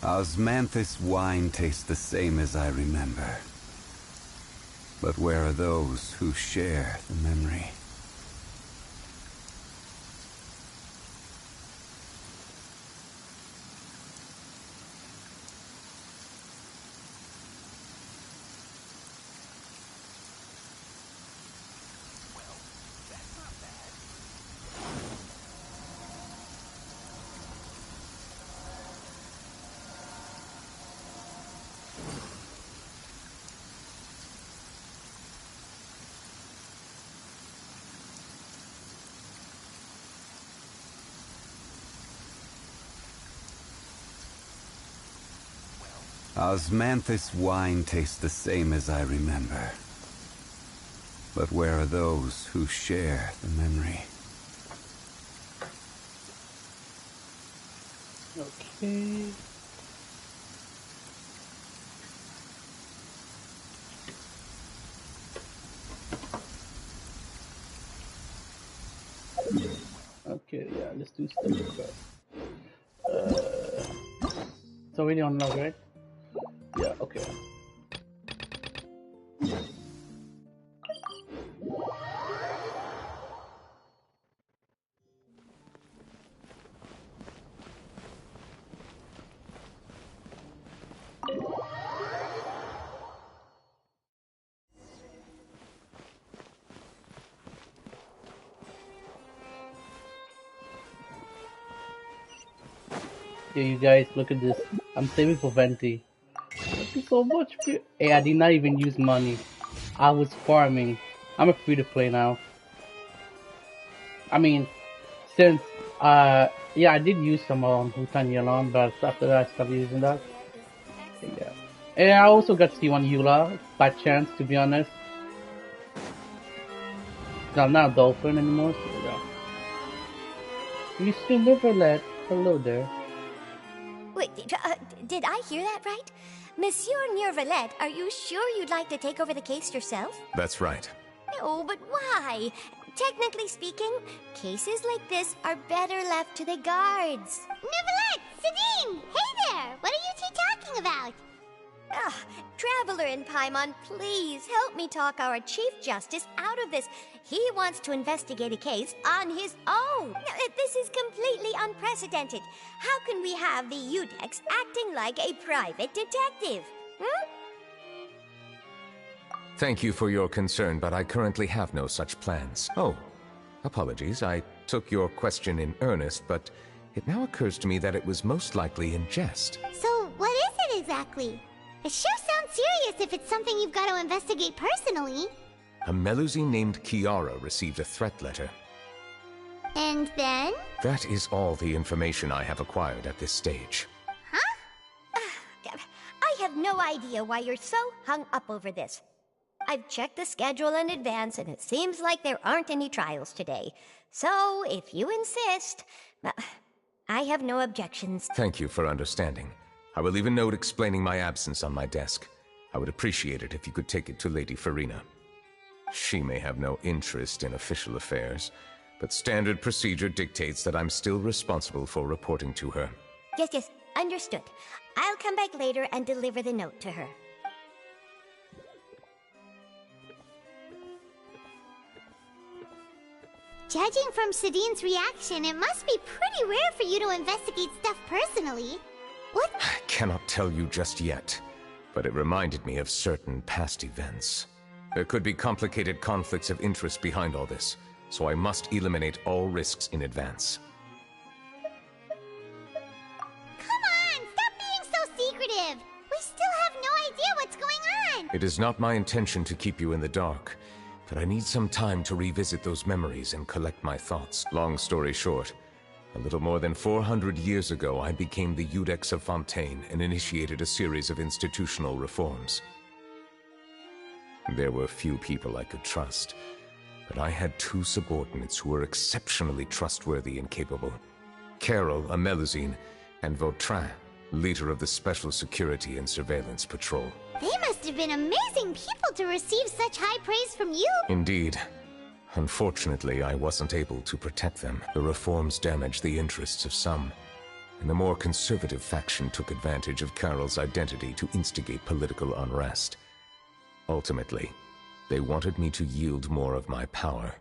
Osmanthus wine tastes the same as I remember. But where are those who share the memory? Osmanthus wine tastes the same as I remember. But where are those who share the memory? Okay. Okay, yeah, let's do stuff first. So we don't know, right? Yeah, okay. Yeah, you guys, look at this. I'm saving for Venti. Thank you so much. Hey, I did not even use money. I was farming. I'm a free to play now. I mean, since yeah, I did use some Hutan Yalon, but after that I stopped using that. Yeah. And I also got C1 Eula by chance, to be honest. I'm not a dolphin anymore, so yeah. You still neuvillette. Hello there. Wait, did I hear that right? Monsieur Neuvillette, are you sure you'd like to take over the case yourself? That's right. No, but why? Technically speaking, cases like this are better left to the guards. Neuvillette! Sidine! Hey there! What are you two talking about? Traveler in Paimon, please help me talk our Chief Justice out of this. He wants to investigate a case on his own. This is completely unprecedented. How can we have the Udex acting like a private detective? Thank you for your concern, but I currently have no such plans. Oh, apologies. I took your question in earnest, but it now occurs to me that it was most likely in jest. So, what is it exactly? It sure sounds serious if it's something you've got to investigate personally. A Melusine named Kiara received a threat letter. And then? That is all the information I have acquired at this stage. Huh? I have no idea why you're so hung up over this. I've checked the schedule in advance, and it seems like there aren't any trials today. So, if you insist, I have no objections. Thank you for understanding. I will leave a note explaining my absence on my desk. I would appreciate it if you could take it to Lady Farina. She may have no interest in official affairs, but standard procedure dictates that I'm still responsible for reporting to her. Yes, understood. I'll come back later and deliver the note to her. Judging from Sidine's reaction, it must be pretty rare for you to investigate stuff personally. What? I cannot tell you just yet, but it reminded me of certain past events. There could be complicated conflicts of interest behind all this, so I must eliminate all risks in advance. Come on, stop being so secretive! We still have no idea what's going on! It is not my intention to keep you in the dark, but I need some time to revisit those memories and collect my thoughts. Long story short, a little more than 400 years ago, I became the Udex of Fontaine and initiated a series of institutional reforms. There were few people I could trust, but I had two subordinates who were exceptionally trustworthy and capable. Carol, a Melusine, and Vautrin, leader of the Special Security and Surveillance Patrol. They must have been amazing people to receive such high praise from you! Indeed. Unfortunately, I wasn't able to protect them. The reforms damaged the interests of some, and the more conservative faction took advantage of Carol's identity to instigate political unrest. Ultimately, they wanted me to yield more of my power.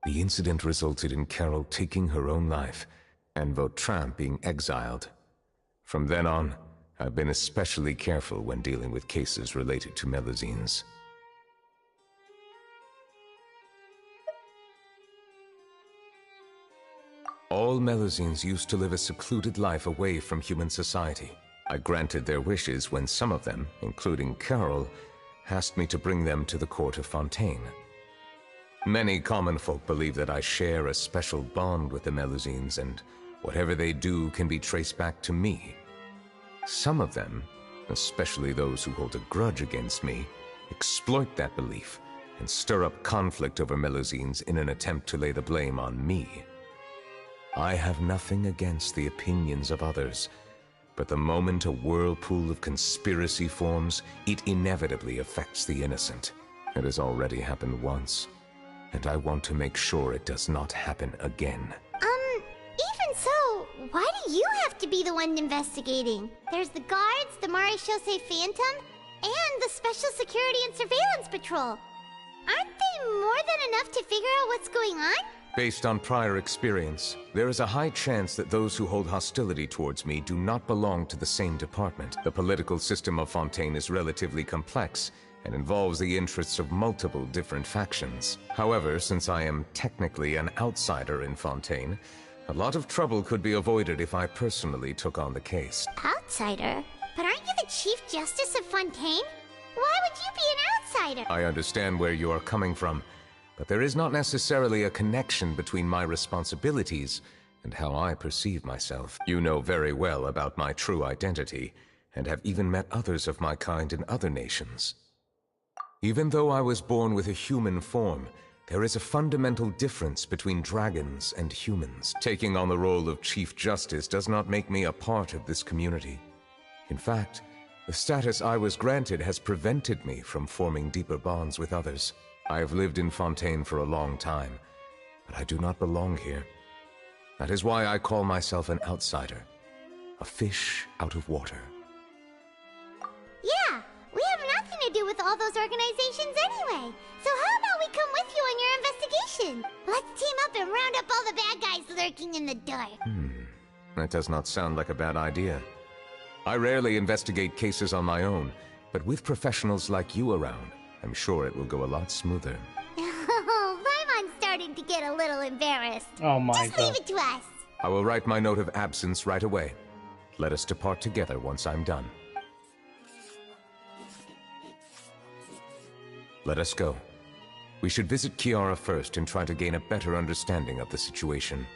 The incident resulted in Carol taking her own life, and Vautrin being exiled. From then on, I've been especially careful when dealing with cases related to Melusines. All Melusines used to live a secluded life away from human society. I granted their wishes when some of them, including Carol, asked me to bring them to the court of Fontaine. Many common folk believe that I share a special bond with the Melusines, and whatever they do can be traced back to me. Some of them, especially those who hold a grudge against me, exploit that belief and stir up conflict over Melusines in an attempt to lay the blame on me. I have nothing against the opinions of others, but the moment a whirlpool of conspiracy forms, it inevitably affects the innocent. It has already happened once, and I want to make sure it does not happen again. Even so, why do you have to be the one investigating? There's the guards, the Marechaussee Phantom, and the Special Security and Surveillance Patrol. Aren't they more than enough to figure out what's going on? Based on prior experience, there is a high chance that those who hold hostility towards me do not belong to the same department. The political system of Fontaine is relatively complex and involves the interests of multiple different factions. However, since I am technically an outsider in Fontaine, a lot of trouble could be avoided if I personally took on the case. Outsider? But aren't you the Chief Justice of Fontaine? Why would you be an outsider? I understand where you are coming from, but there is not necessarily a connection between my responsibilities and how I perceive myself. You know very well about my true identity, and have even met others of my kind in other nations. Even though I was born with a human form, there is a fundamental difference between dragons and humans. Taking on the role of Chief Justice does not make me a part of this community. In fact, the status I was granted has prevented me from forming deeper bonds with others. I have lived in Fontaine for a long time, but I do not belong here. That is why I call myself an outsider, a fish out of water. Yeah, we have nothing to do with all those organizations anyway. So how about we come with you on your investigation? Let's team up and round up all the bad guys lurking in the dark. That does not sound like a bad idea. I rarely investigate cases on my own, but with professionals like you around, I'm sure it will go a lot smoother. Oh, Paimon's starting to get a little embarrassed. Oh my Just god. leave it to us. I will write my note of absence right away. Let us depart together once I'm done. Let us go. We should visit Kiara first and try to gain a better understanding of the situation.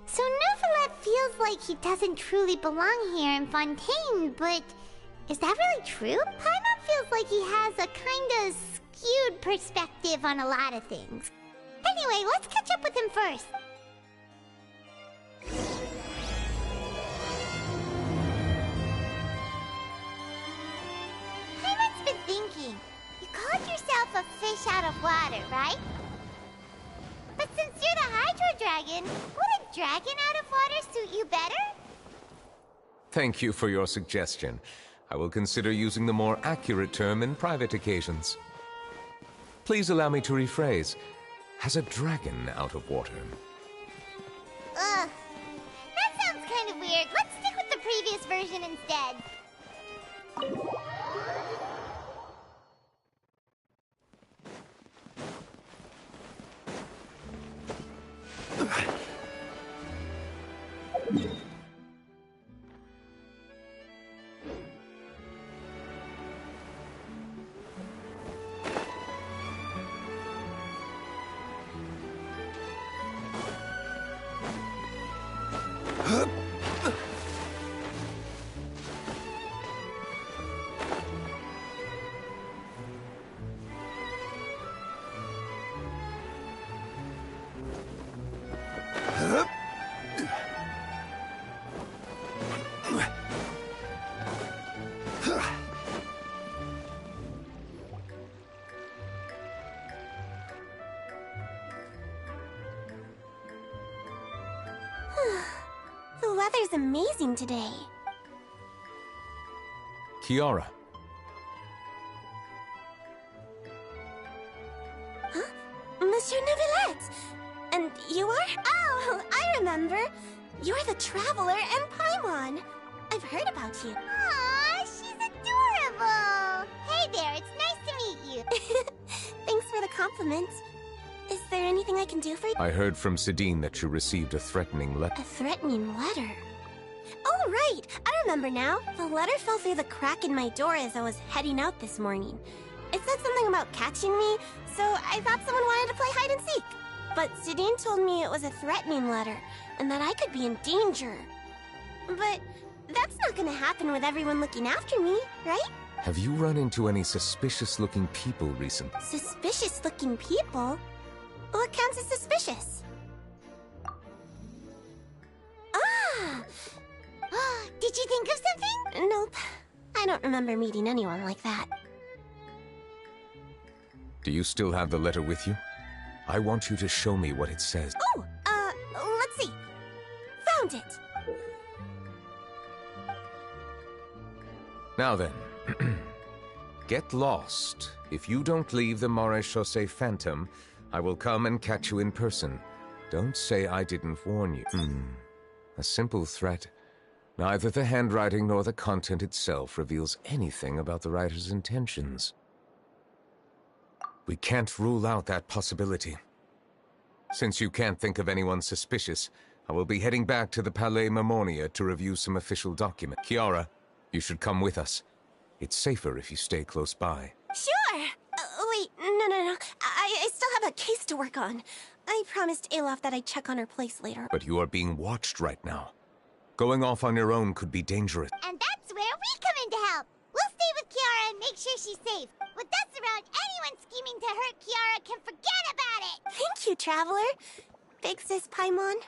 So Neuvillette feels like he doesn't truly belong here in Fontaine, but is that really true? Paimon feels like he has a kinda skewed perspective on a lot of things. Anyway, let's catch up with him first. Paimon's been thinking. You called yourself a fish out of water, right? But since you're the Hydro Dragon, would a dragon out of water suit you better? Thank you for your suggestion. I will consider using the more accurate term in private occasions. Please allow me to rephrase. Has a dragon out of water? Ugh. That sounds kind of weird. Let's stick with the previous version instead. The weather's amazing today. Kiara. Huh? Monsieur Neuvillette! And you are? Oh, I remember. You're the Traveler and Paimon. I've heard about you. Aw, she's adorable! Hey there, it's nice to meet you. Thanks for the compliment. Is there anything I can do for you? I heard from Sidine that you received a threatening letter. A threatening letter? Oh, right! I remember now. The letter fell through the crack in my door as I was heading out this morning. It said something about catching me, so I thought someone wanted to play hide and seek. But Sidine told me it was a threatening letter, and that I could be in danger. But that's not gonna happen with everyone looking after me, right? Have you run into any suspicious-looking people recently? Suspicious-looking people? What counts as suspicious? Ah! Did you think of something? Nope. I don't remember meeting anyone like that. Do you still have the letter with you? I want you to show me what it says. Oh, let's see. Found it. Now then, get lost. If you don't leave the Maréchaussée Phantom, I will come and catch you in person. Don't say I didn't warn you. A simple threat. Neither the handwriting nor the content itself reveals anything about the writer's intentions. We can't rule out that possibility. Since you can't think of anyone suspicious, I will be heading back to the Palais Mermonia to review some official documents. Kiara, you should come with us. It's safer if you stay close by. Sure! Wait, no. I still have a case to work on. I promised Alof that I'd check on her place later. But you are being watched right now. Going off on your own could be dangerous. And that's where we come in to help. We'll stay with Kiara and make sure she's safe. With us around, anyone scheming to hurt Kiara can forget about it! Thank you, Traveler. Big Sis Paimon.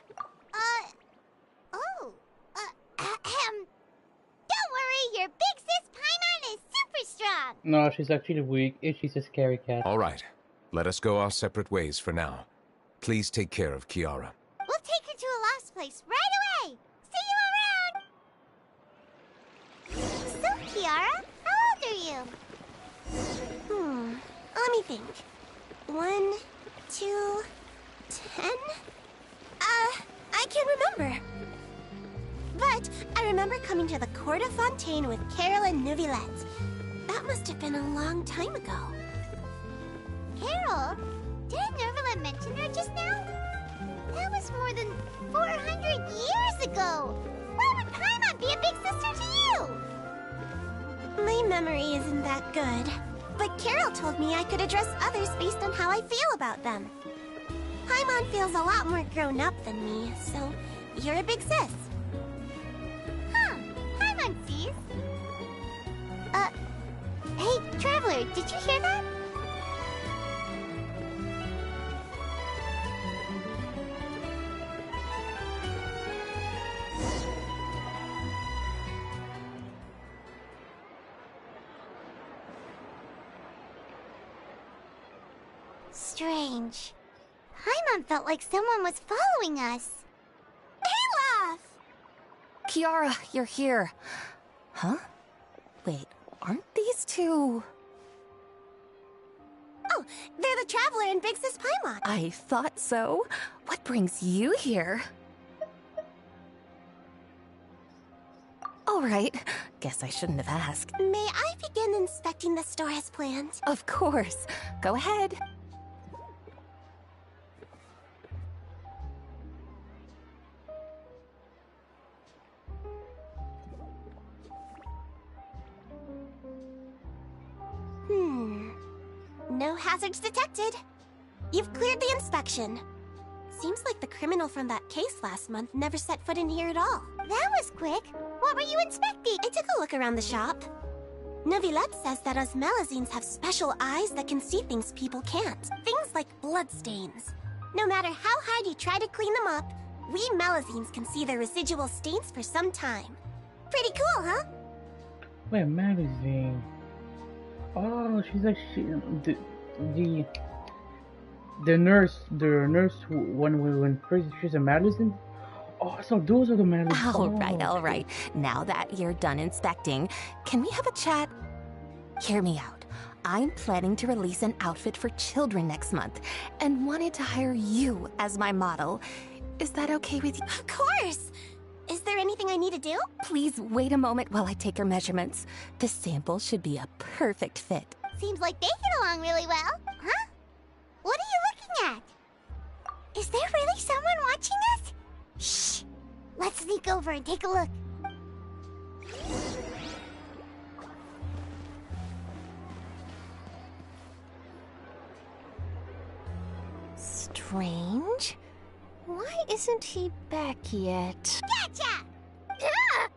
Don't worry, your big sis Paimon is super strong! No, she's actually weak. She's a scary cat. All right. Let us go our separate ways for now. Please take care of Kiara. We'll take her to a lost place right away! See you around! So, Kiara, how old are you? Let me think. 1, 2, 10? I can't remember. But I remember coming to the Court of Fontaine with Carol and Neuvillette. That must have been a long time ago. Carol? Didn't Neuvillette mention her just now? That was more than 400 years ago! Why would Paimon be a big sister to you? My memory isn't that good. But Carol told me I could address others based on how I feel about them. Paimon feels a lot more grown up than me, so you're a big sis. Huh, Paimon sees. Hey, Traveler, did you hear that? Strange. Paimon felt like someone was following us. Olaf! Kiara, you're here. Huh? Wait, aren't these two... Oh, they're the Traveler and Big Sis Paimon. I thought so. What brings you here? All right, guess I shouldn't have asked. May I begin inspecting the store as planned? Of course. Go ahead. No hazards detected. You've cleared the inspection. Seems like the criminal from that case last month never set foot in here at all. That was quick. What were you inspecting? I took a look around the shop. Neuvillette says that us Melazines have special eyes that can see things people can't. Things like bloodstains. No matter how hard you try to clean them up, we Melazines can see their residual stains for some time. Pretty cool, huh? Wait, magazine. Oh, she's like the nurse who when we went crazy. She's a magazine. Oh, so those are the men. All right. Now that you're done inspecting, can we have a chat? Hear me out. I'm planning to release an outfit for children next month and wanted to hire you as my model. Is that okay with you? Of course! Is there anything I need to do? Please wait a moment while I take your measurements. The sample should be a perfect fit. Seems like they get along really well. Huh? What are you looking at? Is there really someone watching us? Shh! Let's sneak over and take a look. Strange. Why isn't he back yet? Gotcha! Ah!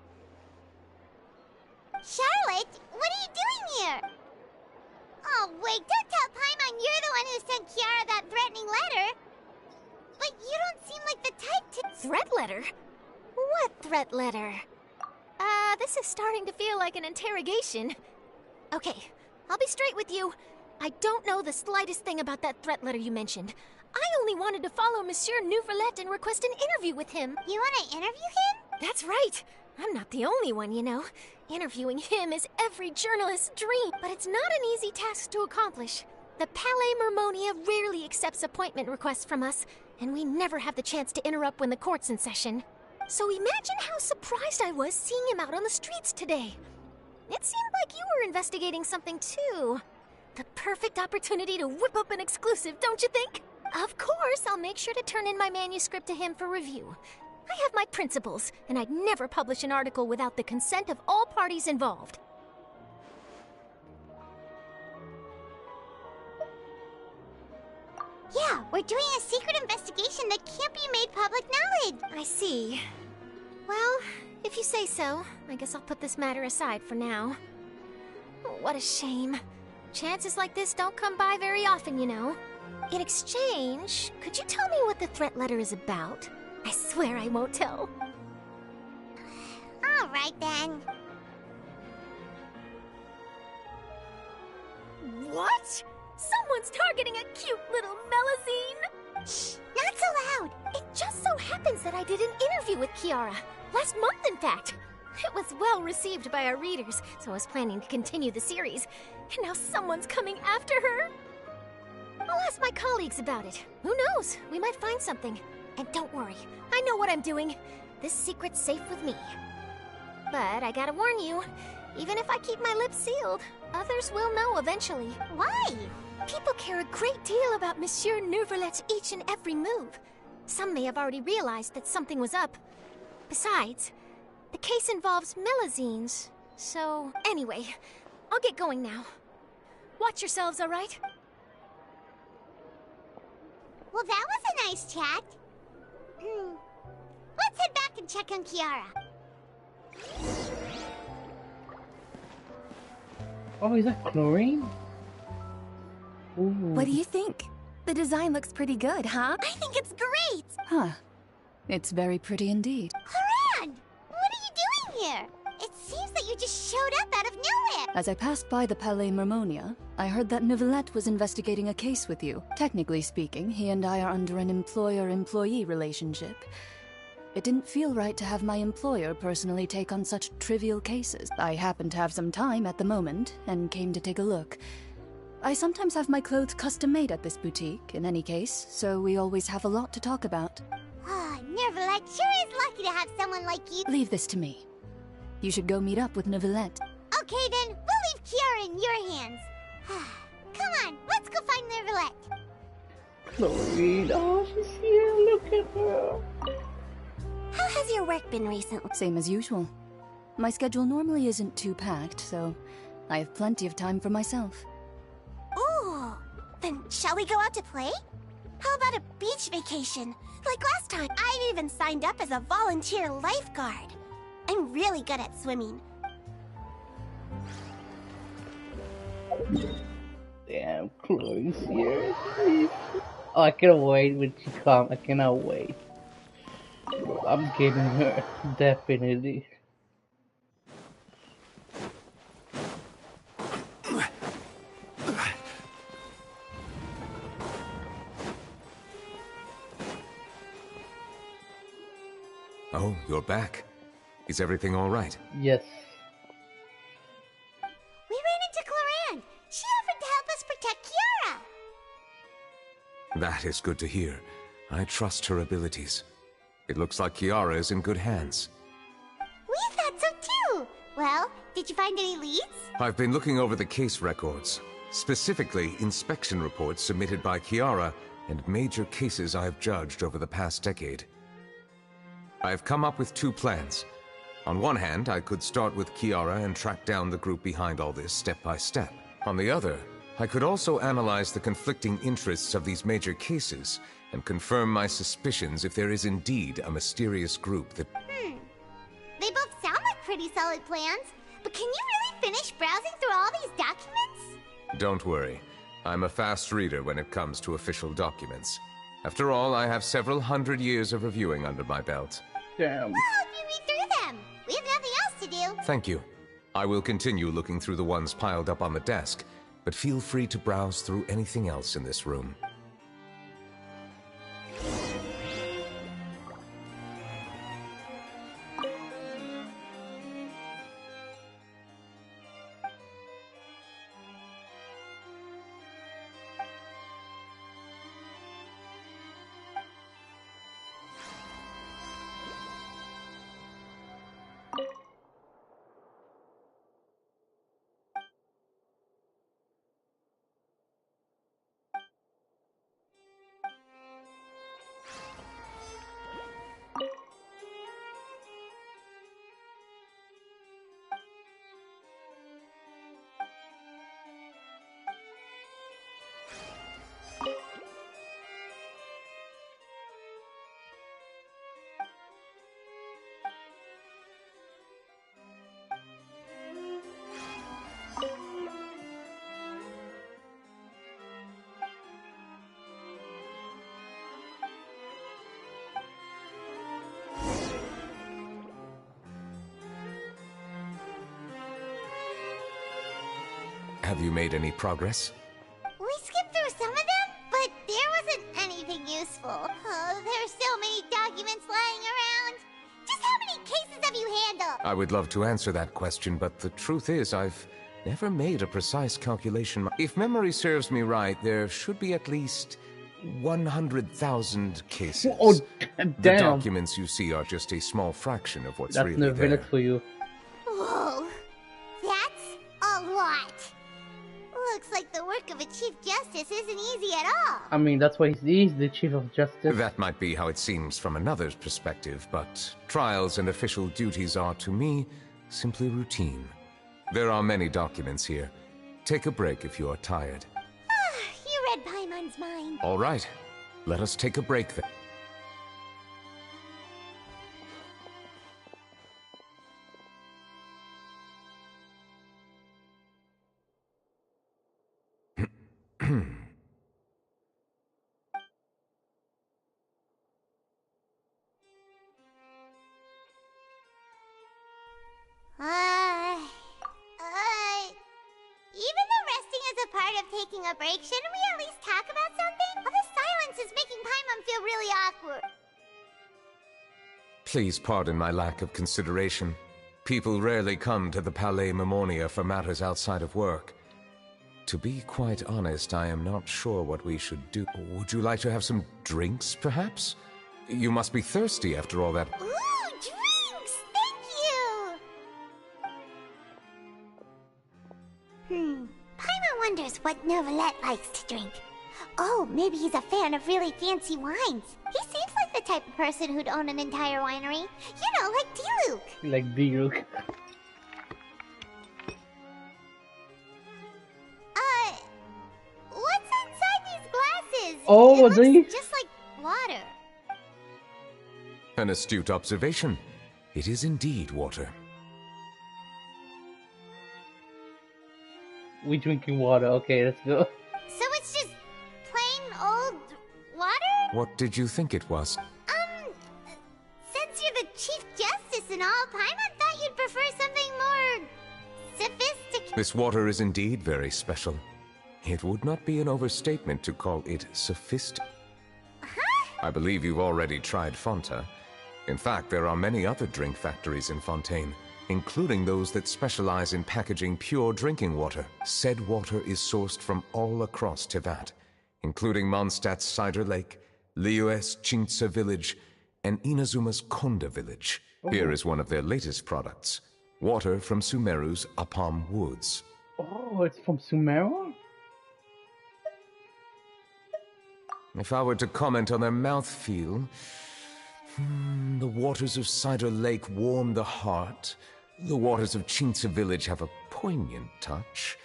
Charlotte, what are you doing here? Oh, wait, don't tell Paimon you're the one who sent Kiara that threatening letter. But you don't seem like the type to... Threat letter? What threat letter? This is starting to feel like an interrogation. Okay, I'll be straight with you. I don't know the slightest thing about that threat letter you mentioned. I only wanted to follow Monsieur Neuvillette and request an interview with him. You want to interview him? That's right. I'm not the only one, you know. Interviewing him is every journalist's dream, but it's not an easy task to accomplish. The Palais Mermonia rarely accepts appointment requests from us, and we never have the chance to interrupt when the court's in session. So imagine how surprised I was seeing him out on the streets today. It seemed like you were investigating something too. The perfect opportunity to whip up an exclusive, don't you think? Of course, I'll make sure to turn in my manuscript to him for review. I have my principles, and I'd never publish an article without the consent of all parties involved. Yeah, we're doing a secret investigation that can't be made public knowledge. I see. Well, if you say so, I guess I'll put this matter aside for now. Oh, what a shame. Chances like this don't come by very often, you know. In exchange, could you tell me what the threat letter is about? I swear I won't tell. All right, then. What? Someone's targeting a cute little Melazine? Shh, not so loud. It just so happens that I did an interview with Kiara. Last month, in fact. It was well received by our readers, so I was planning to continue the series. And now someone's coming after her. I'll ask my colleagues about it. Who knows? We might find something. And don't worry, I know what I'm doing. This secret's safe with me. But I gotta warn you, even if I keep my lips sealed, others will know eventually. Why? People care a great deal about Monsieur Neuvillette's each and every move. Some may have already realized that something was up. Besides, the case involves Melazines. So, anyway, I'll get going now. Watch yourselves, all right? Well, that was a nice chat. Let's head back and check on Kiara. Oh, is that chlorine? Ooh. What do you think? The design looks pretty good, huh? I think it's great! Huh. It's very pretty indeed. Haran! What are you doing here? It seems that you just showed up out of nowhere. As I passed by the Palais Mermonia, I heard that Neuvillette was investigating a case with you. Technically speaking, he and I are under an employer-employee relationship. It didn't feel right to have my employer personally take on such trivial cases. I happened to have some time at the moment, and came to take a look. I sometimes have my clothes custom-made at this boutique, in any case, so we always have a lot to talk about. Ah, Neuvillette sure is lucky to have someone like you. Leave this to me. You should go meet up with Neuvillette. Okay then, we'll leave Kiara in your hands. Come on, let's go find Neuvillette. Chlorine. Oh, she's here. Look at her. How has your work been recently? Same as usual. My schedule normally isn't too packed, so I have plenty of time for myself. Ooh, then shall we go out to play? How about a beach vacation? Like last time, I even signed up as a volunteer lifeguard. I'm really good at swimming. Damn, Chloe's here. Oh, I cannot wait when she comes. I cannot wait. I'm getting her, definitely. Oh, you're back. Is everything all right? Yes. We ran into Cloran. She offered to help us protect Kiara. That is good to hear. I trust her abilities. It looks like Kiara is in good hands. We thought so too. Well, did you find any leads? I've been looking over the case records, specifically inspection reports submitted by Kiara and major cases I have judged over the past decade. I have come up with 2 plans. On one hand, I could start with Kiara and track down the group behind all this step by step. On the other, I could also analyze the conflicting interests of these major cases and confirm my suspicions if there is indeed a mysterious group that... They both sound like pretty solid plans, but can you really finish browsing through all these documents? Don't worry. I'm a fast reader when it comes to official documents. After all, I have several hundred years of reviewing under my belt. Damn. Well, if you read through them, we have nothing else to do. Thank you. I will continue looking through the ones piled up on the desk, but feel free to browse through anything else in this room. Have you made any progress? We skipped through some of them, but there wasn't anything useful. Oh, there's so many documents lying around. Just how many cases have you handled? I would love to answer that question, but the truth is I've never made a precise calculation. If memory serves me right, there should be at least 100,000 cases. Oh, The damn. documents you see are just a small fraction of what's That's really neuvillette there. for you. Whoa, that's a lot. Looks like the work of a Chief Justice isn't easy at all. I mean, that's why he's the Chief of Justice. That might be how it seems from another's perspective, but trials and official duties are, to me, simply routine. There are many documents here. Take a break if you are tired. You read Paimon's mind. All right, let us take a break then. Even though resting is a part of taking a break, shouldn't we at least talk about something? All this silence is making Paimon feel really awkward. Please pardon my lack of consideration. People rarely come to the Palais Mermonia for matters outside of work. To be quite honest, I am not sure what we should do. Would you like to have some drinks, perhaps? You must be thirsty after all that. Ooh, drinks! Thank you! Paimon wonders what Neuvillette likes to drink. Oh, maybe he's a fan of really fancy wines. He seems like the type of person who'd own an entire winery. You know, like D-Luke. Like Diluc. What's inside these glasses? Oh, it these? looks just like water. An astute observation. It is indeed water. We drinking water. Okay, let's go. So it's just plain old water? What did you think it was? Since you're the Chief Justice and all, Paimon thought you'd prefer something more sophisticated. This water is indeed very special. It would not be an overstatement to call it sophisticated. Huh? I believe you've already tried Fonta. In fact, there are many other drink factories in Fontaine, including those that specialize in packaging pure drinking water. Said water is sourced from all across Tevat, including Mondstadt's Cider Lake, Liyue's Chintsa village, and Inazuma's Konda village. Here is one of their latest products, water from Sumeru's Apam Woods. Oh, it's from Sumeru? If I were to comment on their mouthfeel, the waters of Cider Lake warm the heart. The waters of Chintsa village have a poignant touch,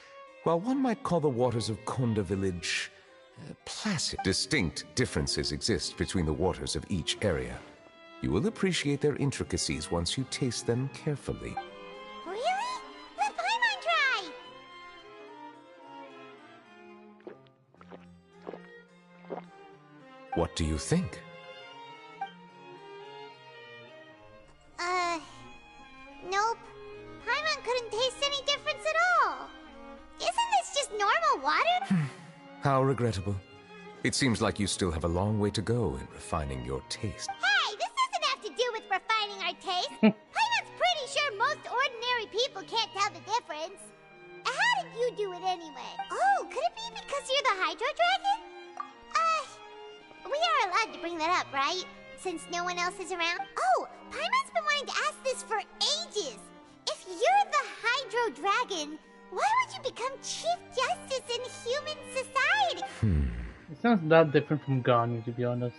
while one might call the waters of Konda village placid. Distinct differences exist between the waters of each area. You will appreciate their intricacies once you taste them carefully. Really? Let Paimon try! What do you think? Nope. Paimon couldn't taste any difference at all. Isn't this just normal water? How regrettable. It seems like you still have a long way to go in refining your taste. Hey, this doesn't have to do with refining our taste. Paimon's pretty sure most ordinary people can't tell the difference. How did you do it anyway? Oh, could it be because you're the Hydro Dragon? We are allowed to bring that up, right? Since no one else is around? Oh, Paimon's been wanting to ask this for ages. If you're the Hydro Dragon, why would you become Chief Justice in human society? It sounds that different from Garni, to be honest.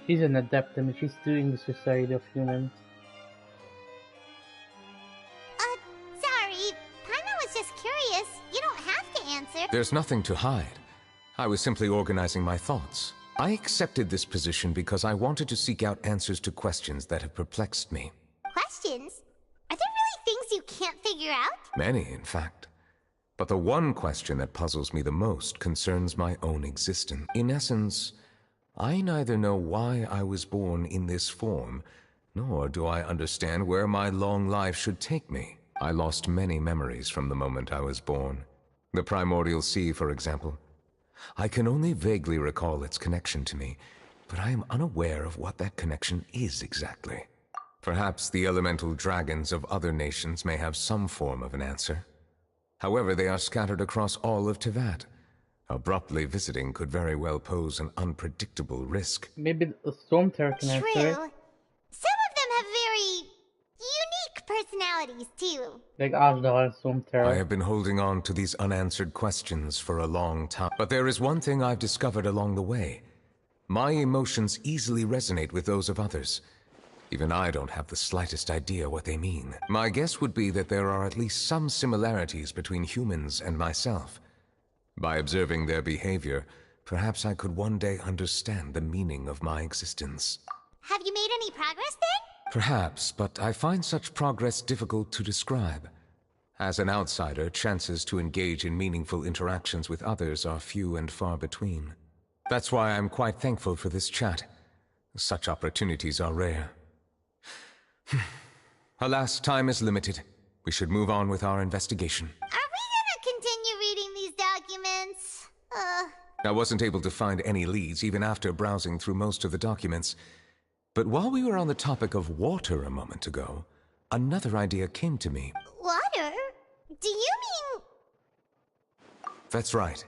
He's an adept and she's doing the Society of Humans. Sorry. Paimon was just curious. You don't have to answer. There's nothing to hide. I was simply organizing my thoughts. I accepted this position because I wanted to seek out answers to questions that have perplexed me. Questions? Are there really things you can't figure out? Many, in fact. But the one question that puzzles me the most concerns my own existence. In essence, I neither know why I was born in this form, nor do I understand where my long life should take me. I lost many memories from the moment I was born. The primordial sea, for example. I can only vaguely recall its connection to me, but I am unaware of what that connection is exactly. Perhaps the elemental dragons of other nations may have some form of an answer. However, they are scattered across all of Tevat. Abruptly visiting could very well pose an unpredictable risk. Maybe the Storm Terror can answer True. it. Some of them have very unique personalities, too. Like Ashdar and Storm Terror. I have been holding on to these unanswered questions for a long time. But there is one thing I've discovered along the way. My emotions easily resonate with those of others. Even I don't have the slightest idea what they mean. My guess would be that there are at least some similarities between humans and myself. By observing their behavior, perhaps I could one day understand the meaning of my existence. Have you made any progress then? Perhaps, but I find such progress difficult to describe. As an outsider, chances to engage in meaningful interactions with others are few and far between. That's why I'm quite thankful for this chat. Such opportunities are rare. Alas, time is limited. We should move on with our investigation. Are we gonna continue reading these documents? I wasn't able to find any leads even after browsing through most of the documents. But while we were on the topic of water a moment ago, another idea came to me. Water? Do you mean... That's right.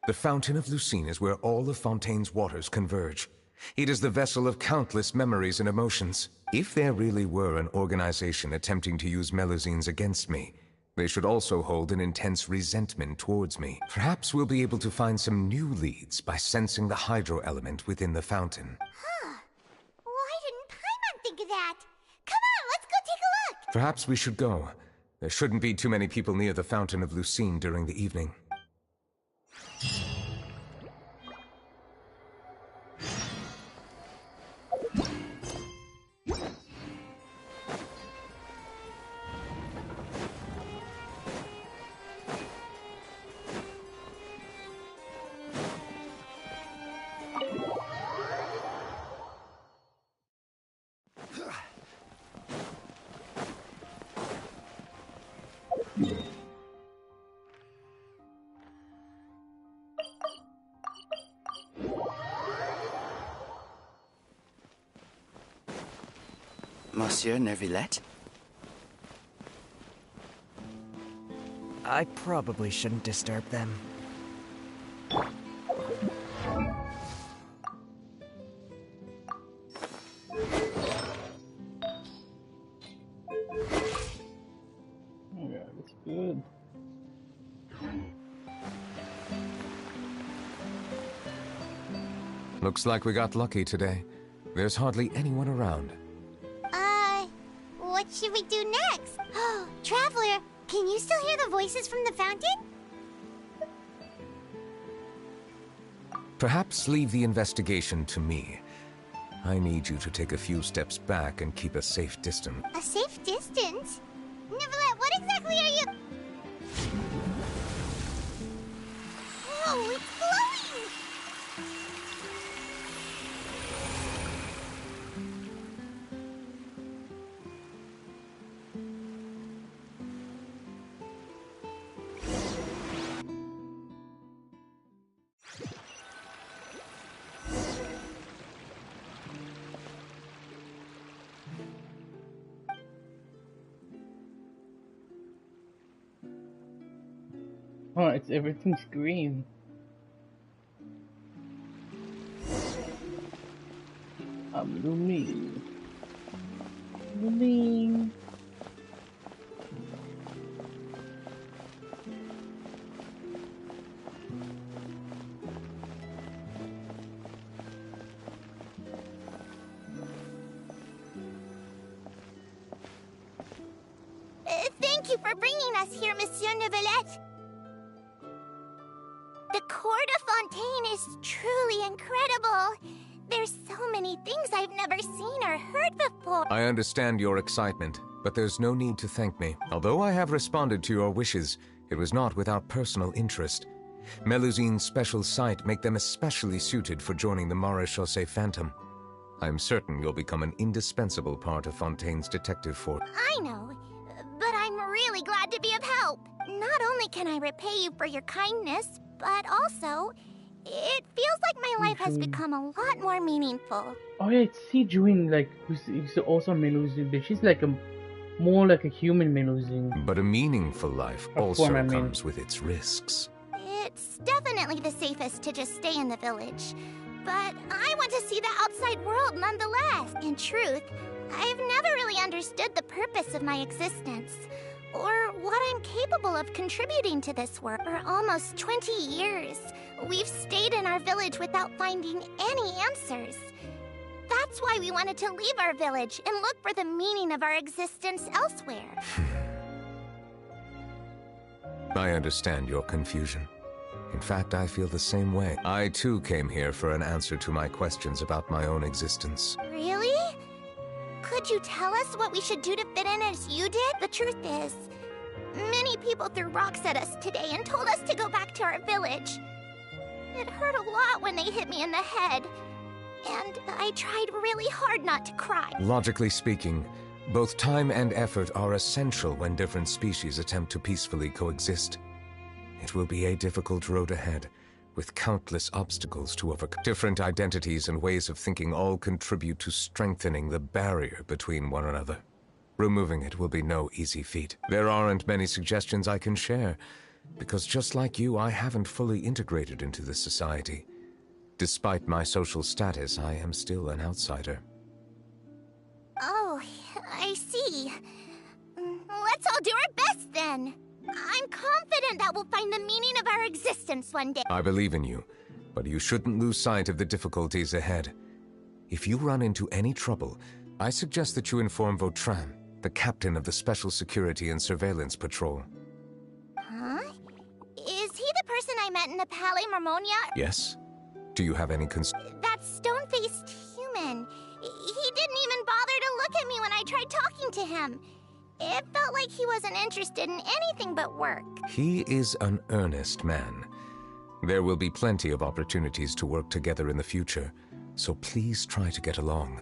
The Fountain of Lucine is where all of Fontaine's waters converge. It is the vessel of countless memories and emotions. If there really were an organization attempting to use Melusines against me, they should also hold an intense resentment towards me. Perhaps we'll be able to find some new leads by sensing the hydro element within the fountain. Why didn't Paimon think of that? Come on, let's go take a look! Perhaps we should go. There shouldn't be too many people near the Fountain of Lucine during the evening. Monsieur Neuvillette? I probably shouldn't disturb them. Yeah, that's good. Looks like we got lucky today. There's hardly anyone around. What should we do next? Oh, Traveler, can you still hear the voices from the fountain? Perhaps leave the investigation to me. I need you to take a few steps back and keep a safe distance. A safe distance? Neuvillette, what exactly are you... Whoa, it's glowing! Oh, it's everything's green. I'm blooming. Blooming. Thank you for bringing us here, Monsieur Neuvillette. The Court of Fontaine is truly incredible. There's so many things I've never seen or heard before. I understand your excitement, but there's no need to thank me. Although I have responded to your wishes, it was not without personal interest. Melusine's special sight make them especially suited for joining the Maréchaussée Phantom. I'm certain you'll become an indispensable part of Fontaine's detective force. I know, but I'm really glad to be of help. Not only can I repay you for your kindness, but also, it feels like my life has become a lot more meaningful. Oh yeah, it's Juin, like, who's also Melusine, but she's like more like a human Melusine. But a meaningful life also comes with its risks. It's definitely the safest to just stay in the village. But I want to see the outside world nonetheless. In truth, I've never really understood the purpose of my existence, or what I'm capable of contributing to this world. For almost 20 years, we've stayed in our village without finding any answers. That's why we wanted to leave our village and look for the meaning of our existence elsewhere. I understand your confusion. In fact, I feel the same way. I too came here for an answer to my questions about my own existence. Really? Could you tell us what we should do to fit in as you did? The truth is, many people threw rocks at us today and told us to go back to our village. It hurt a lot when they hit me in the head, and I tried really hard not to cry. Logically speaking, both time and effort are essential when different species attempt to peacefully coexist. It will be a difficult road ahead, with countless obstacles to overcome. Different identities and ways of thinking all contribute to strengthening the barrier between one another. Removing it will be no easy feat. There aren't many suggestions I can share, because just like you, I haven't fully integrated into this society. Despite my social status, I am still an outsider. Oh, I see. Let's all do our best then. I'm confident that we'll find the meaning of our existence one day. I believe in you, but you shouldn't lose sight of the difficulties ahead. If you run into any trouble, I suggest that you inform Vautrin, the captain of the Special Security and Surveillance Patrol. Huh? Is he the person I met in the Palais Marmonia? Yes? Do you have any That stone-faced human. He didn't even bother to look at me when I tried talking to him. It felt like he wasn't interested in anything but work. He is an earnest man. There will be plenty of opportunities to work together in the future, so please try to get along.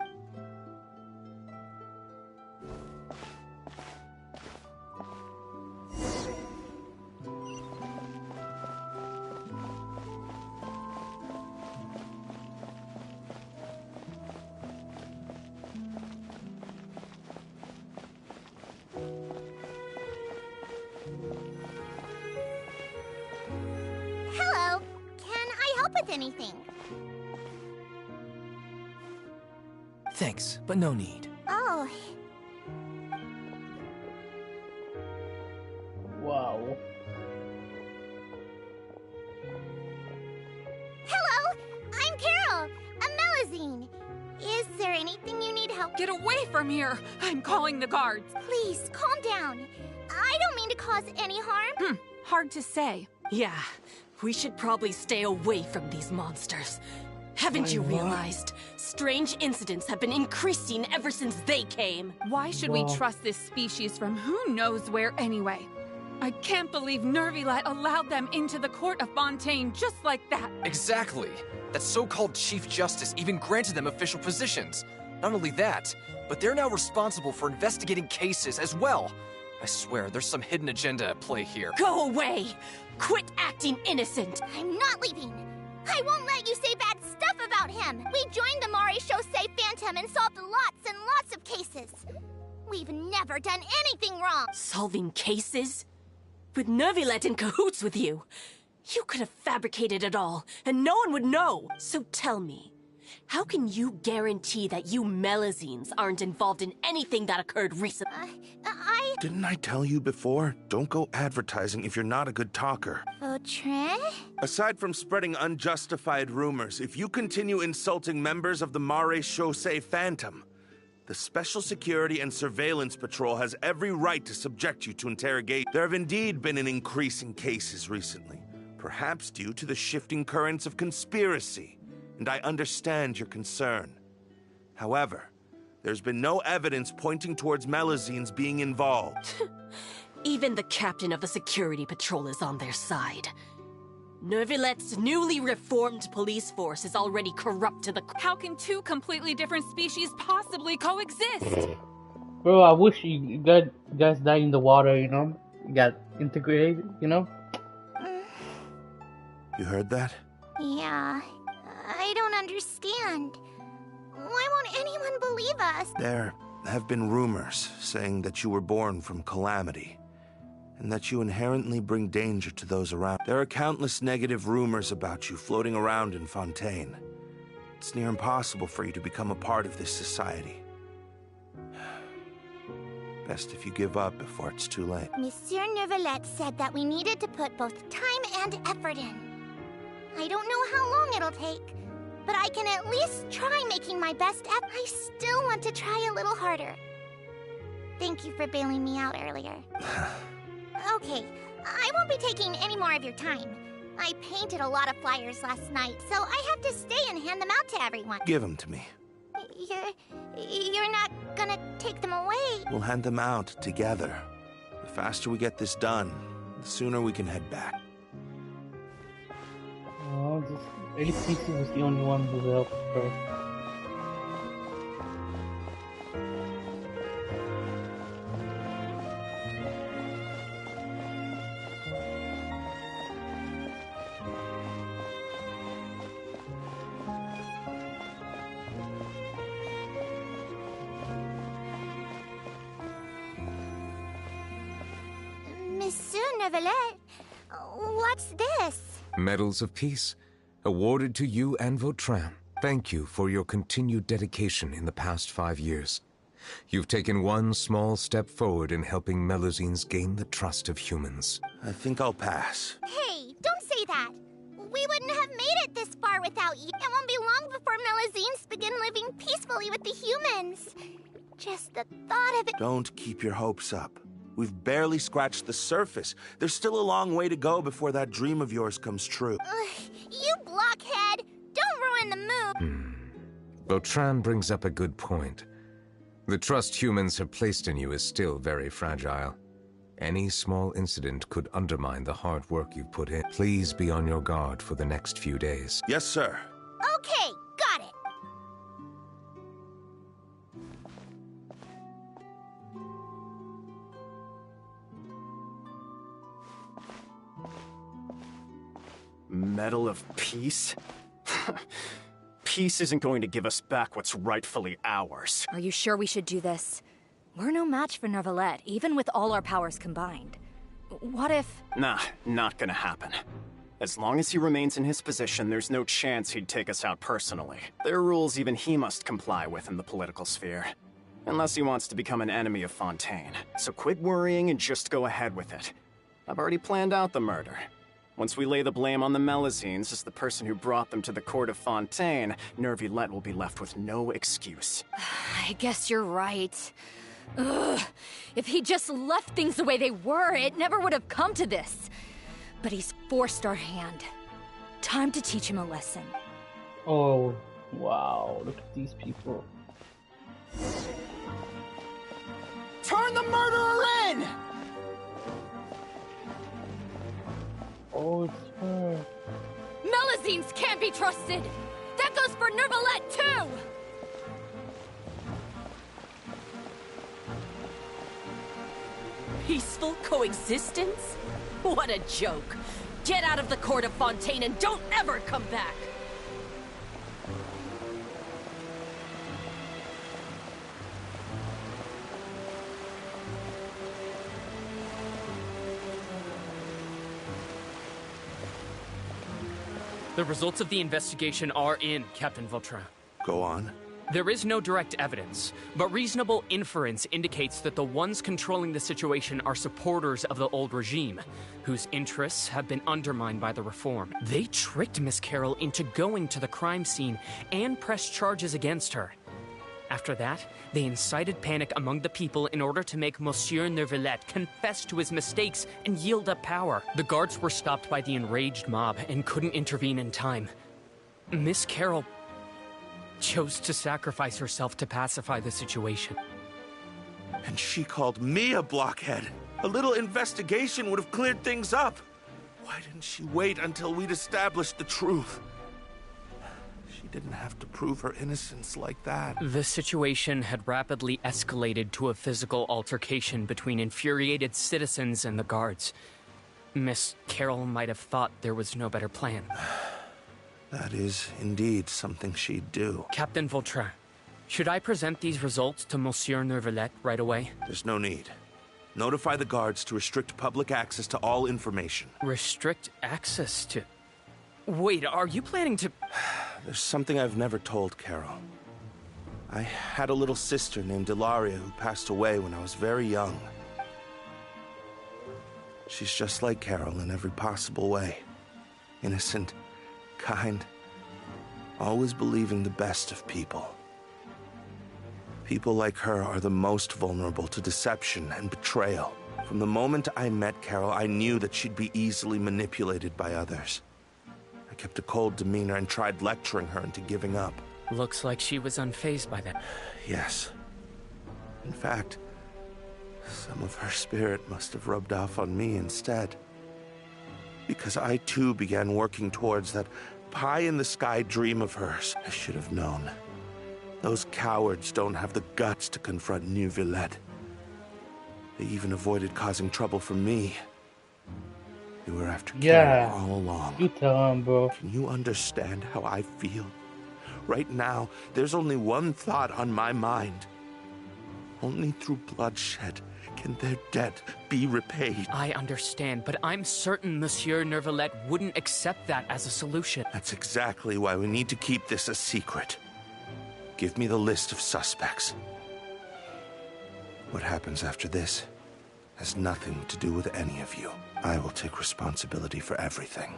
up with anything. Thanks, but no need. Oh. Wow. Hello, I'm Carol, a Melazine. Is there anything you need help? Get away from here! I'm calling the guards. Please, calm down. I don't mean to cause any harm. Hard to say. Yeah, we should probably stay away from these monsters. Haven't you realized? Strange incidents have been increasing ever since they came. Why should we trust this species from who knows where anyway? I can't believe neuvillette allowed them into the court of Fontaine just like that. Exactly. That so-called Chief Justice even granted them official positions. Not only that, but they're now responsible for investigating cases as well. I swear, there's some hidden agenda at play here. Go away! Quit acting innocent! I'm not leaving. I won't let you say bad stuff about him. We joined the Mare Chaussee Phantom and solved lots and lots of cases. We've never done anything wrong. Solving cases? With neuvillette in cahoots with you? You could have fabricated it all, and no one would know. So tell me, how can you guarantee that you Melazines aren't involved in anything that occurred recently? Didn't I tell you before? Don't go advertising if you're not a good talker. Vautrin? Aside from spreading unjustified rumors, if you continue insulting members of the Mare Chaussee Phantom, the Special Security and Surveillance Patrol has every right to subject you to interrogation. There have indeed been an increase in cases recently, perhaps due to the shifting currents of conspiracy, and I understand your concern. However, there's been no evidence pointing towards Melazines being involved. Even the captain of the security patrol is on their side. Neuvillette's newly reformed police force is already corrupt to the... How can two completely different species possibly coexist? Bro, I wish you guys died in the water, you know? You got integrated, you know? You heard that? Yeah. I don't understand. Why won't anyone believe us? There have been rumors saying that you were born from calamity, and that you inherently bring danger to those around. There are countless negative rumors about you floating around in Fontaine. It's near impossible for you to become a part of this society. Best if you give up before it's too late. Monsieur Neuvillette said that we needed to put both time and effort in. I don't know how long it'll take, but I can at least try making my best effort. I still want to try a little harder. Thank you for bailing me out earlier. Okay, I won't be taking any more of your time. I painted a lot of flyers last night, so I have to stay and hand them out to everyone. Give them to me. You're not gonna take them away? We'll hand them out together. The faster we get this done, the sooner we can head back. Oh, LPC was the only one who helped her. Monsieur Neuvillette, what's this? Medals of Peace, awarded to you and Vautrin. Thank you for your continued dedication in the past 5 years. You've taken one small step forward in helping Melazines gain the trust of humans. I think I'll pass. Hey, don't say that. We wouldn't have made it this far without you. It won't be long before Melazines begin living peacefully with the humans. Just the thought of it... Don't keep your hopes up. We've barely scratched the surface. There's still a long way to go before that dream of yours comes true. You blockhead! Don't ruin the mood! Vautrin brings up a good point. The trust humans have placed in you is still very fragile. Any small incident could undermine the hard work you've put in. Please be on your guard for the next few days. Yes, sir. Okay, got it. Medal of Peace? Peace isn't going to give us back what's rightfully ours. Are you sure we should do this? We're no match for Neuvillette, even with all our powers combined. What if... Nah, not gonna happen. As long as he remains in his position, there's no chance he'd take us out personally. There are rules even he must comply with in the political sphere. Unless he wants to become an enemy of Fontaine. So quit worrying and just go ahead with it. I've already planned out the murder. Once we lay the blame on the Melazines as the person who brought them to the court of Fontaine, neuvillette will be left with no excuse. I guess you're right. Ugh. If he just left things the way they were, it never would have come to this. But he's forced our hand. Time to teach him a lesson. Oh, wow. Look at these people. Turn the murderer in! Oh, it's her. Melazines can't be trusted! That goes for neuvillette, too! Peaceful coexistence? What a joke. Get out of the court of Fontaine and don't ever come back! The results of the investigation are in, Captain Vautrin. Go on. There is no direct evidence, but reasonable inference indicates that the ones controlling the situation are supporters of the old regime, whose interests have been undermined by the reform. They tricked Miss Carroll into going to the crime scene and pressed charges against her. After that, they incited panic among the people in order to make Monsieur Neuvillette confess to his mistakes and yield up power. The guards were stopped by the enraged mob and couldn't intervene in time. Miss Carroll chose to sacrifice herself to pacify the situation. And she called me a blockhead. A little investigation would have cleared things up. Why didn't she wait until we'd established the truth? She didn't have to prove her innocence like that. The situation had rapidly escalated to a physical altercation between infuriated citizens and the guards. Miss Carroll might have thought there was no better plan. That is indeed something she'd do. Captain Vautrin, should I present these results to Monsieur Neuvillette right away? There's no need. Notify the guards to restrict public access to all information. Restrict access to... Wait, are you planning to... There's something I've never told Carol. I had a little sister named Ilaria who passed away when I was very young. She's just like Carol in every possible way. Innocent, kind, always believing the best of people. People like her are the most vulnerable to deception and betrayal. From the moment I met Carol, I knew that she'd be easily manipulated by others. I kept a cold demeanor and tried lecturing her into giving up. Looks like she was unfazed by that. Yes. In fact, some of her spirit must have rubbed off on me instead. Because I too began working towards that pie-in-the-sky dream of hers. I should have known. Those cowards don't have the guts to confront Neuvillette. They even avoided causing trouble for me. They were after Carol all along. You tell him, bro. Can you understand how I feel? Right now, there's only one thought on my mind. Only through bloodshed can their debt be repaid. I understand, but I'm certain Monsieur Neuvillette wouldn't accept that as a solution. That's exactly why we need to keep this a secret. Give me the list of suspects. What happens after this has nothing to do with any of you. I will take responsibility for everything.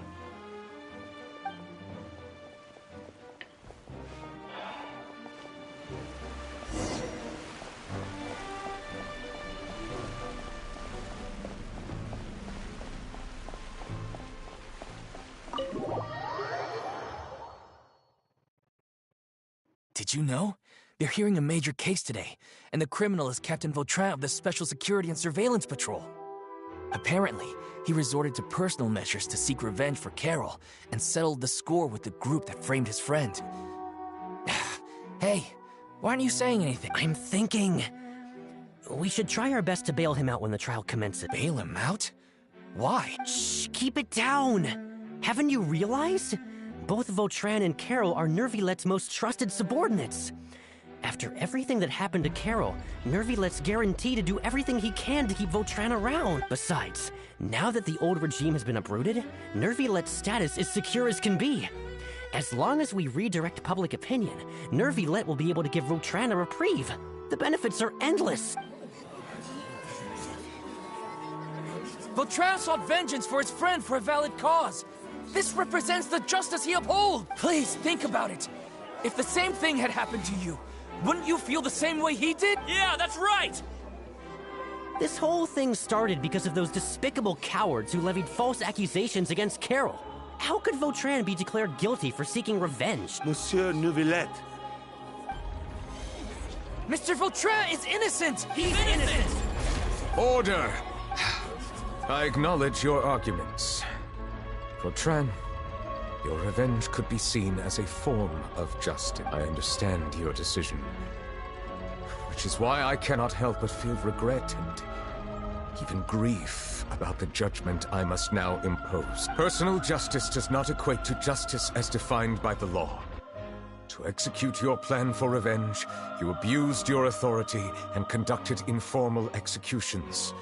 Did you know? They're hearing a major case today, and the criminal is Captain Vautrin of the Special Security and Surveillance Patrol. Apparently, he resorted to personal measures to seek revenge for Carol and settled the score with the group that framed his friend. Hey, why aren't you saying anything? I'm thinking... we should try our best to bail him out when the trial commences. Bail him out? Why? Shh, keep it down! Haven't you realized? Both Vautrin and Carol are Neuvillette's most trusted subordinates. After everything that happened to Carol, Neuvillette's guaranteed to do everything he can to keep Vautrin around. Besides, now that the old regime has been uprooted, Neuvillette's status is secure as can be. As long as we redirect public opinion, Neuvillette will be able to give Vautrin a reprieve. The benefits are endless. Vautrin sought vengeance for his friend for a valid cause. This represents the justice he upholds. Please, think about it. If the same thing had happened to you, wouldn't you feel the same way he did? Yeah, that's right! This whole thing started because of those despicable cowards who levied false accusations against Carol. How could Vautrin be declared guilty for seeking revenge? Monsieur Neuvillette. Mr. Vautrin is innocent! He's innocent! Order! I acknowledge your arguments. Vautrin, your revenge could be seen as a form of justice. I understand your decision, which is why I cannot help but feel regret and even grief about the judgment I must now impose. Personal justice does not equate to justice as defined by the law. To execute your plan for revenge, you abused your authority and conducted informal executions.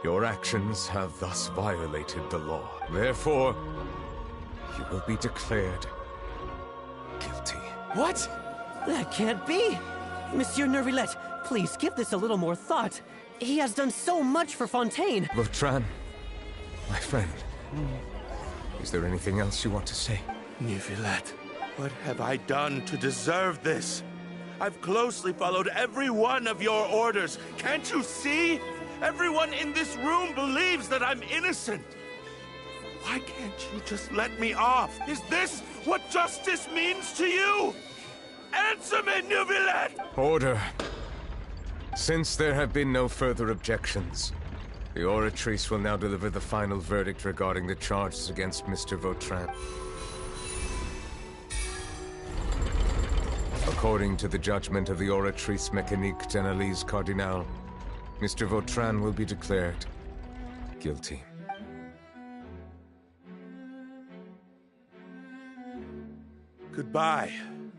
Your actions have thus violated the law. Therefore, you will be declared guilty. What? That can't be! Monsieur Neuvillette, please give this a little more thought. He has done so much for Fontaine. Vautrin, my friend, is there anything else you want to say? Neuvillette, what have I done to deserve this? I've closely followed every one of your orders. Can't you see? Everyone in this room believes that I'm innocent. Why can't you just let me off? Is this what justice means to you? Answer me, Neuvillette! Order. Since there have been no further objections, the Oratrice will now deliver the final verdict regarding the charges against Mr. Vautrin. According to the judgment of the Oratrice Mécanique d'Analyse Cardinal, Mr. Vautrin will be declared guilty. Goodbye,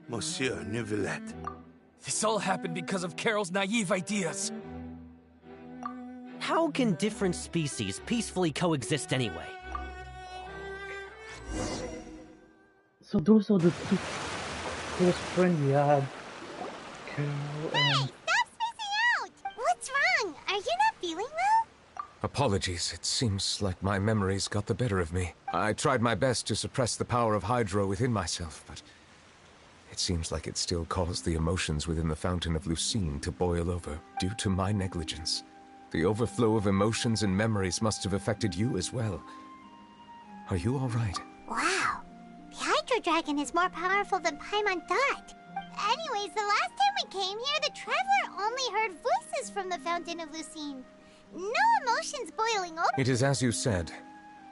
Monsieur Neuvillette. This all happened because of Carol's naive ideas. How can different species peacefully coexist anyway? So those are the two close friends we had. Carol and... Stop spacing out! What's wrong? Are you not feeling well? Apologies, it seems like my memories got the better of me. I tried my best to suppress the power of Hydro within myself, but it seems like it still caused the emotions within the Fountain of Lucine to boil over, due to my negligence. The overflow of emotions and memories must have affected you as well. Are you all right? Wow. The Hydro Dragon is more powerful than Paimon thought. Anyways, the last time we came here, the Traveler only heard voices from the Fountain of Lucine. No emotions boiling over. It is as you said.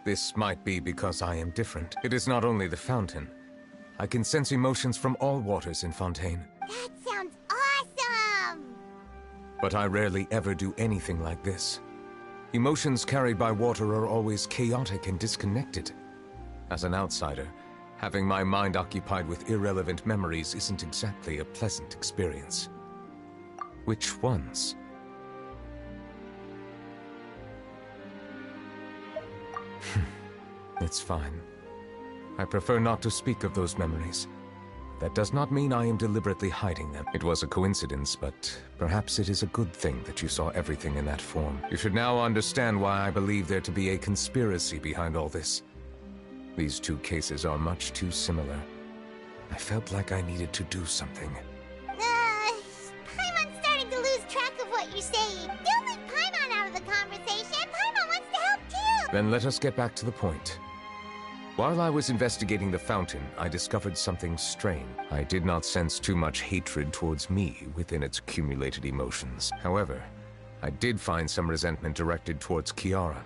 This might be because I am different. It is not only the fountain. I can sense emotions from all waters in Fontaine. That sounds awesome! But I rarely ever do anything like this. Emotions carried by water are always chaotic and disconnected. As an outsider, having my mind occupied with irrelevant memories isn't exactly a pleasant experience. Which ones? It's fine. I prefer not to speak of those memories. That does not mean I am deliberately hiding them. It was a coincidence, but perhaps it is a good thing that you saw everything in that form. You should now understand why I believe there to be a conspiracy behind all this. These two cases are much too similar. I felt like I needed to do something. Paimon's starting to lose track of what you're saying. Don't leave Paimon out of the conversation. Paimon wants to help too. Then let us get back to the point. While I was investigating the fountain, I discovered something strange. I did not sense too much hatred towards me within its accumulated emotions. However, I did find some resentment directed towards Kiara.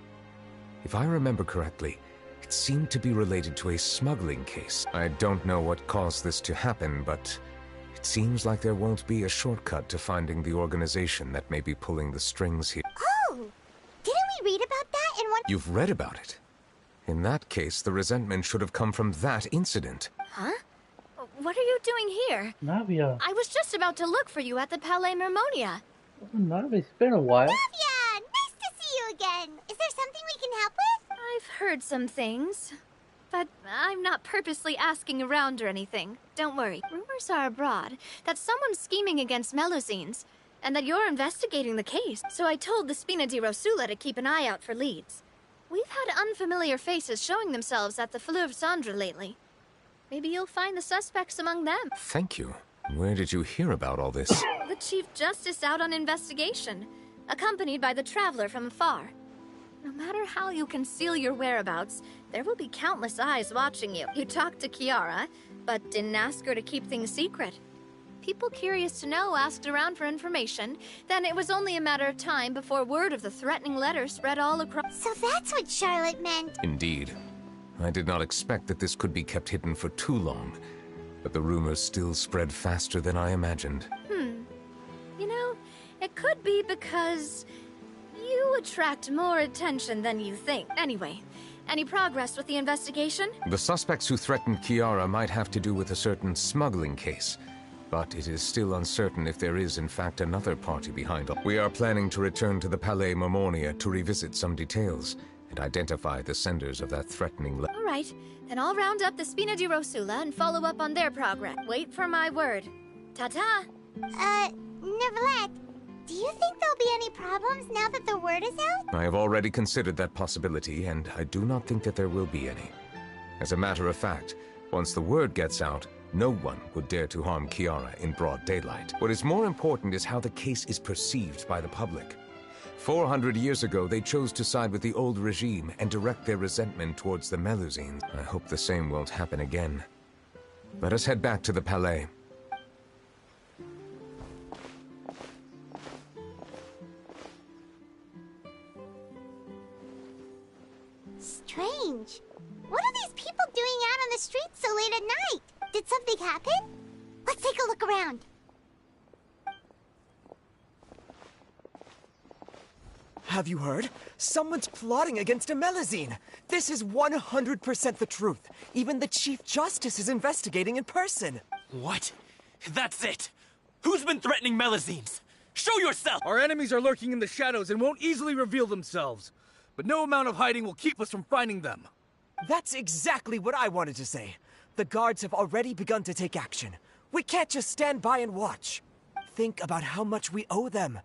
If I remember correctly, it seemed to be related to a smuggling case. I don't know what caused this to happen, but it seems like there won't be a shortcut to finding the organization that may be pulling the strings here. Oh! Didn't we read about that in one— You've read about it? In that case, the resentment should have come from that incident. Huh? what are you doing here? Navia. I was just about to look for you at the Palais Mermonia. Oh, Navia, it's been a while. Navia! Nice to see you again. Is there something we can help with? I've heard some things, but I'm not purposely asking around or anything. Don't worry. Rumors are abroad that someone's scheming against Melusines, and that you're investigating the case. So I told the Spina di Rosula to keep an eye out for leads. We've had unfamiliar faces showing themselves at the Fleuve Cendre lately. Maybe you'll find the suspects among them. Thank you. Where did you hear about all this? The Chief Justice out on investigation, accompanied by the Traveler from afar. No matter how you conceal your whereabouts, there will be countless eyes watching you. You talked to Kiara, but didn't ask her to keep things secret. People curious to know asked around for information, then it was only a matter of time before word of the threatening letter spread all across. So that's what Charlotte meant. Indeed. I did not expect that this could be kept hidden for too long, but the rumors still spread faster than I imagined. You know, it could be because you attract more attention than you think. Anyway, any progress with the investigation? The suspects who threatened Kiara might have to do with a certain smuggling case, but it is still uncertain if there is in fact another party behind all. We are planning to return to the Palais Mermonia to revisit some details and identify the senders of that threatening letter. All right, then I'll round up the Spina di Rosula and follow up on their progress. Wait for my word. Ta-ta! Neuvillette, do you think there'll be any problems now that the word is out? I have already considered that possibility, and I do not think that there will be any. As a matter of fact, once the word gets out, no one would dare to harm Kiara in broad daylight. What is more important is how the case is perceived by the public. 400 years ago, they chose to side with the old regime and direct their resentment towards the Melusines. I hope the same won't happen again. Let us head back to the Palais. Strange. What are these people doing out on the streets so late at night? Did something happen? Let's take a look around. Have you heard? Someone's plotting against a Melusine. This is 100% the truth. Even the Chief Justice is investigating in person. What? That's it! Who's been threatening Melusines? Show yourself! Our enemies are lurking in the shadows and won't easily reveal themselves. But no amount of hiding will keep us from finding them. That's exactly what I wanted to say. The guards have already begun to take action. We can't just stand by and watch. Think about how much we owe them.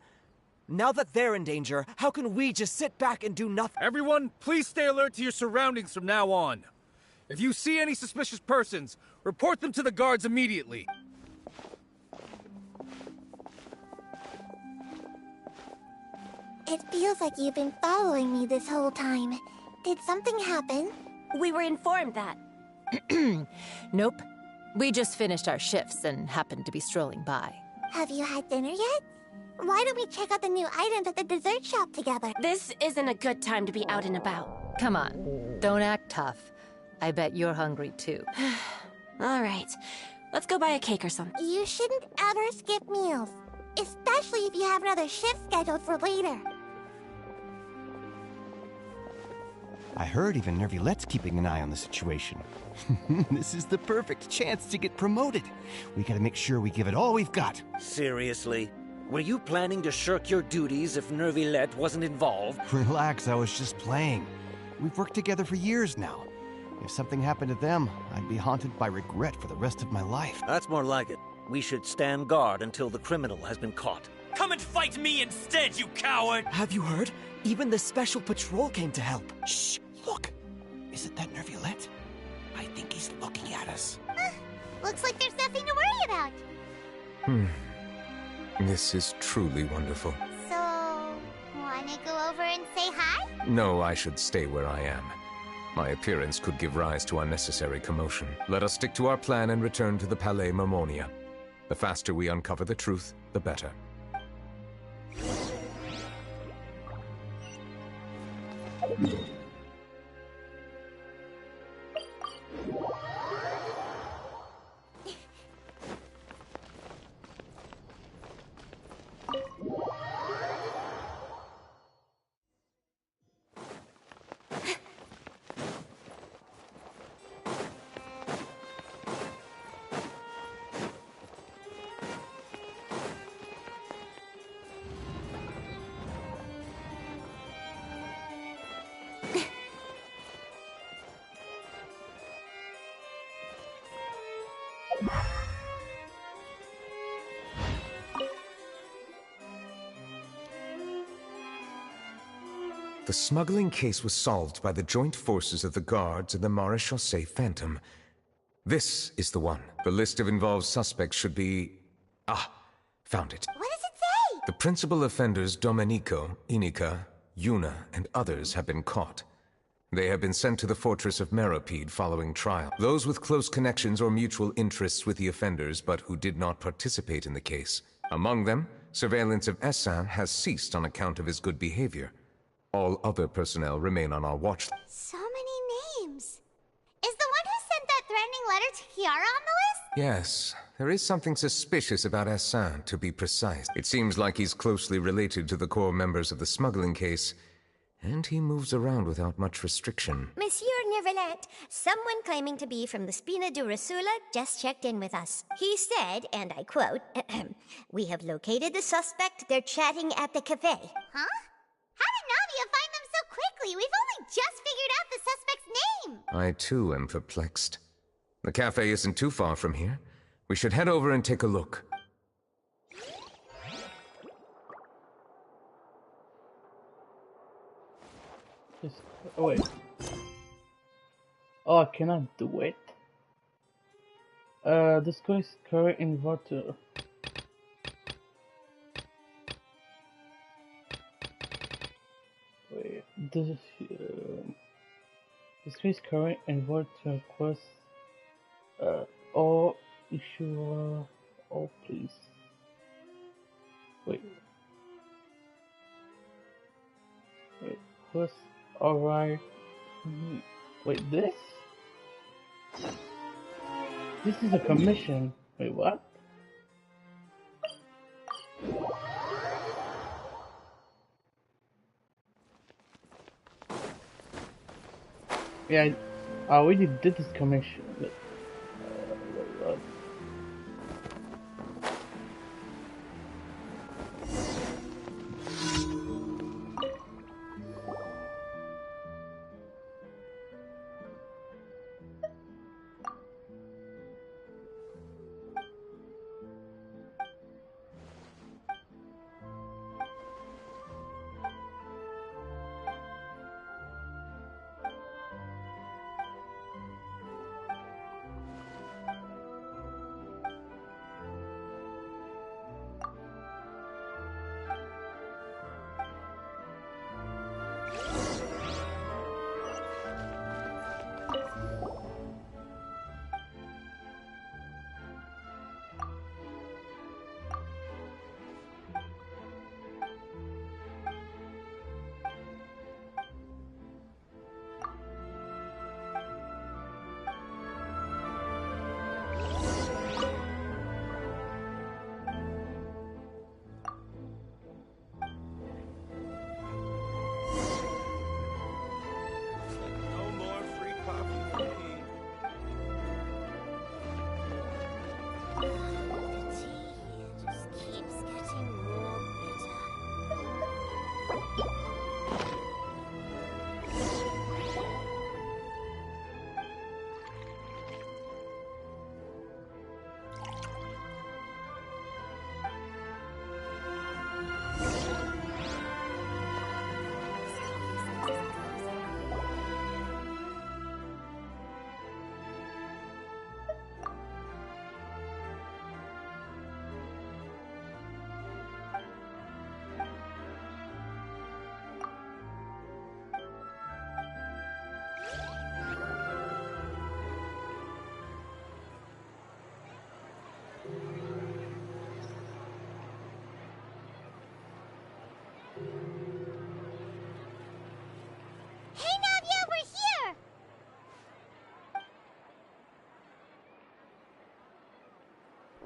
Now that they're in danger, how can we just sit back and do nothing? Everyone, please stay alert to your surroundings from now on. If you see any suspicious persons, report them to the guards immediately. It feels like you've been following me this whole time. Did something happen? We were informed that. Nope. We just finished our shifts and happened to be strolling by. Have you had dinner yet? Why don't we check out the new items at the dessert shop together? This isn't a good time to be out and about. Come on, don't act tough. I bet you're hungry too. All right, let's go buy a cake or something. You shouldn't ever skip meals, especially if you have another shift scheduled for later. I heard even Neuvillette's keeping an eye on the situation. This is the perfect chance to get promoted. We gotta make sure we give it all we've got. Seriously? Were you planning to shirk your duties if Neuvillette wasn't involved? Relax, I was just playing. We've worked together for years now. If something happened to them, I'd be haunted by regret for the rest of my life. That's more like it. We should stand guard until the criminal has been caught. Come and fight me instead, you coward! Have you heard? Even the Special Patrol came to help. Shh! Look! Is it that Neuvillette? I think he's looking at us. Looks like there's nothing to worry about. This is truly wonderful. So, wanna go over and say hi? No, I should stay where I am. My appearance could give rise to unnecessary commotion. Let us stick to our plan and return to the Palais Mermonia. The faster we uncover the truth, the better. The smuggling case was solved by the joint forces of the guards and the Maréchaussée Phantom. This is the one. The list of involved suspects should be... Ah, found it. What does it say? The principal offenders Domenico, Inica, Yuna, and others have been caught. They have been sent to the fortress of Meropide following trial. Those with close connections or mutual interests with the offenders but who did not participate in the case. Among them, surveillance of Essin has ceased on account of his good behavior. All other personnel remain on our watch. So many names. Is the one who sent that threatening letter to Kiara on the list? Yes, there is something suspicious about Essin, to be precise. It seems like he's closely related to the core members of the smuggling case, and he moves around without much restriction. Monsieur Neuvillette, someone claiming to be from the Spina di Rosula just checked in with us. He said, and I quote, "We have located the suspect. They're chatting at the cafe." Huh? How did Navia find them so quickly? We've only just figured out the suspect's name. I too am perplexed. The cafe isn't too far from here. We should head over and take a look. Oh wait. Oh, I cannot do it. Disguise current inverter. Wait, this disguise current inverter quest. Or issue. Oh, please. Wait. Wait. Quest. Alright. Wait, this? This is a commission. Wait, what? Yeah, I already did this commission.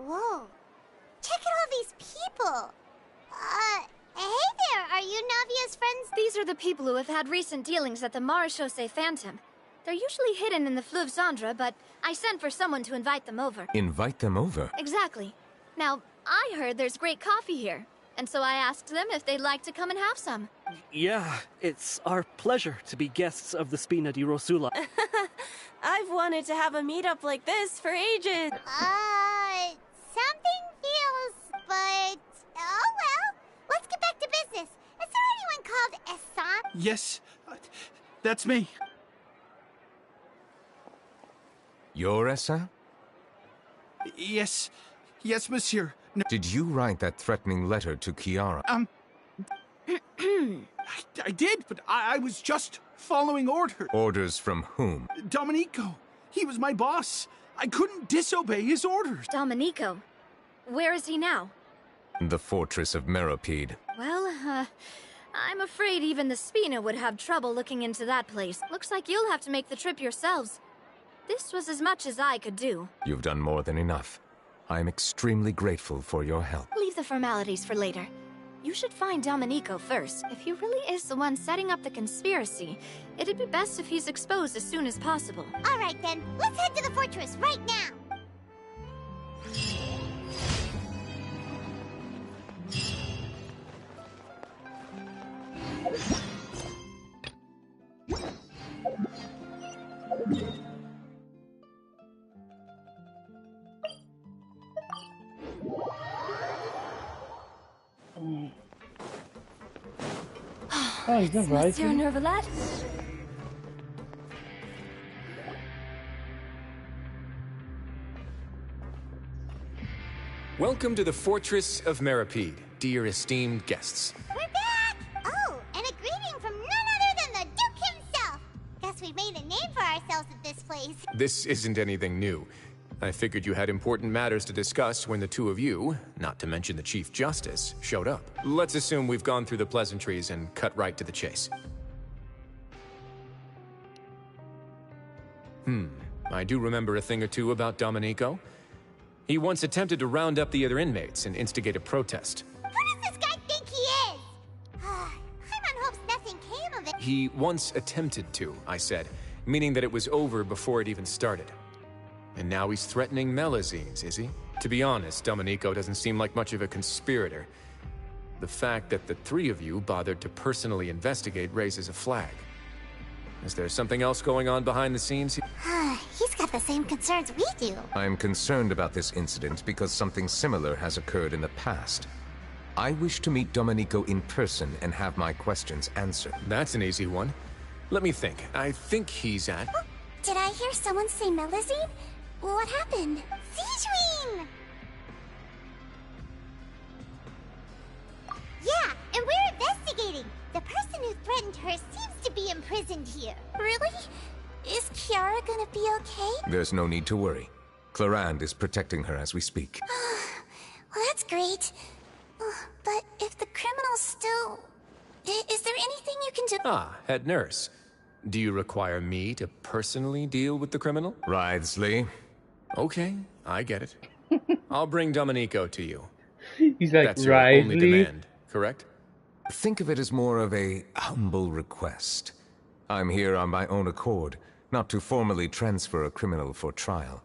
Whoa. Check out all these people. Hey there, are you Navia's friends? These are the people who have had recent dealings at the Maréchaussée Phantom. They're usually hidden in the Fleuve Cendre, but I sent for someone to invite them over. Invite them over? Exactly. Now, I heard there's great coffee here, and so I asked them if they'd like to come and have some. Yeah, it's our pleasure to be guests of the Spina di Rosula. I've wanted to have a meetup like this for ages. Something feels, but... Oh well, let's get back to business. Is there anyone called Essin? Yes, that's me. You're Essa? Yes. Yes, monsieur. No. Did you write that threatening letter to Kiara? I did, but I was just following orders. Orders from whom? Domenico. He was my boss. I couldn't disobey his orders. Domenico? Where is he now? The fortress of Meropide. Well, I'm afraid even the Spina would have trouble looking into that place. Looks like you'll have to make the trip yourselves. This was as much as I could do. You've done more than enough. I am extremely grateful for your help. Leave the formalities for later. You should find Domenico first. If he really is the one setting up the conspiracy, it'd be best if he's exposed as soon as possible. All right, then. Let's head to the fortress right now. Oh, he's not right. Monsieur Neuvillette? Welcome to the Fortress of Meropide, dear esteemed guests. We're back! Oh, and a greeting from none other than the Duke himself. Guess we've made a name for ourselves at this place. This isn't anything new. I figured you had important matters to discuss when the two of you, not to mention the Chief Justice, showed up. Let's assume we've gone through the pleasantries and cut right to the chase. I do remember a thing or two about Domenico. He once attempted to round up the other inmates and instigate a protest. Who does this guy think he is? Paimon hopes nothing came of it. He once attempted to, I said, meaning that it was over before it even started. And now he's threatening Melazines, is he? To be honest, Domenico doesn't seem like much of a conspirator. The fact that the three of you bothered to personally investigate raises a flag. Is there something else going on behind the scenes? He's got the same concerns we do. I'm concerned about this incident because something similar has occurred in the past. I wish to meet Domenico in person and have my questions answered. That's an easy one. Let me think. I think he's at... Oh, did I hear someone say Melazine? What happened? Zijween! Yeah, and we're investigating. The person who threatened her seems to be imprisoned here. Really? Is Kiara gonna be okay? There's no need to worry. Clarande is protecting her as we speak. Well, that's great. But if the criminal's still... Is there anything you can do? Ah, head nurse. Do you require me to personally deal with the criminal? Wriothesley. Okay, I get it. I'll bring Domenico to you. He's like, that's your only demand, correct? Think of it as more of a humble request. I'm here on my own accord, not to formally transfer a criminal for trial.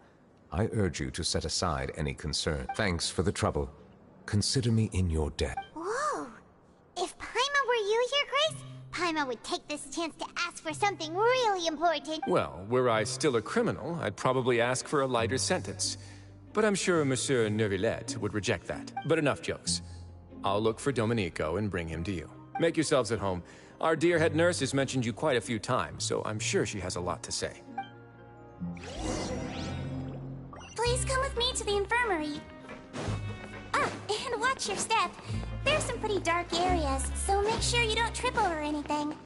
I urge you to set aside any concern. Thanks for the trouble. Consider me in your debt. Whoa! If Paimon were you here, Grace, Paimon would take this chance to ask for something really important. Well, were I still a criminal, I'd probably ask for a lighter sentence. But I'm sure Monsieur Neuvillette would reject that. But enough jokes. I'll look for Domenico and bring him to you. Make yourselves at home. Our dear head nurse has mentioned you quite a few times, so I'm sure she has a lot to say. Please come with me to the infirmary. Ah, and watch your step. There's some pretty dark areas, so make sure you don't trip over anything.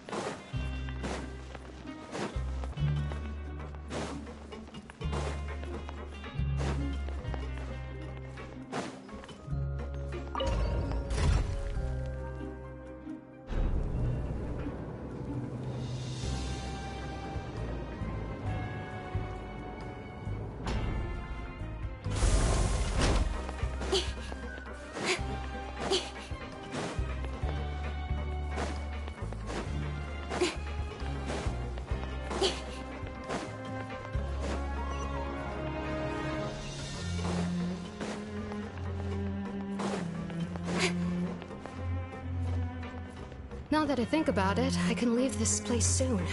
Now that I think about it, I can leave this place soon.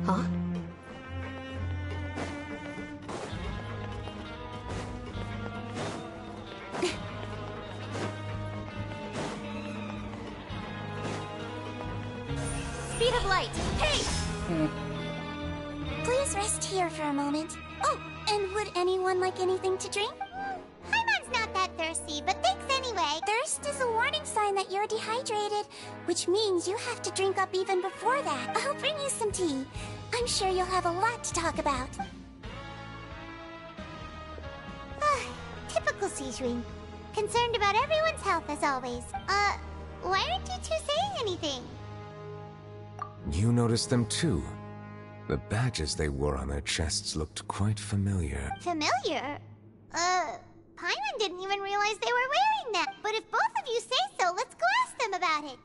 Huh? speed of light. Hey! Please rest here for a moment. Oh, and would anyone like anything to drink? Paimon's not that thirsty, but thanks anyway. Thirst is a warning sign that you're dehydrated, which means you have to drink up even before that. I'll bring you some tea. I'm sure you'll have a lot to talk about. Typical Sijun. Concerned about everyone's health as always. Why aren't you two saying anything? You noticed them too. The badges they wore on their chests looked quite familiar. Familiar? Paimon didn't even realize they were wearing them. But if both of you say so, let's go ask them about it.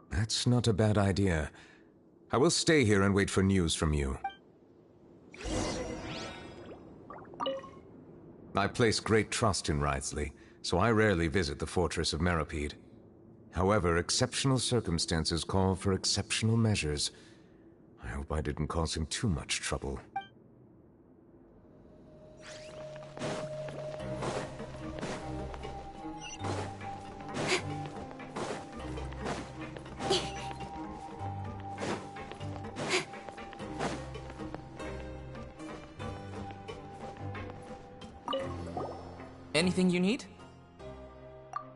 That's not a bad idea. I will stay here and wait for news from you. I place great trust in Wriothesley, so I rarely visit the fortress of Meropide. However, exceptional circumstances call for exceptional measures. I hope I didn't cause him too much trouble. Anything you need?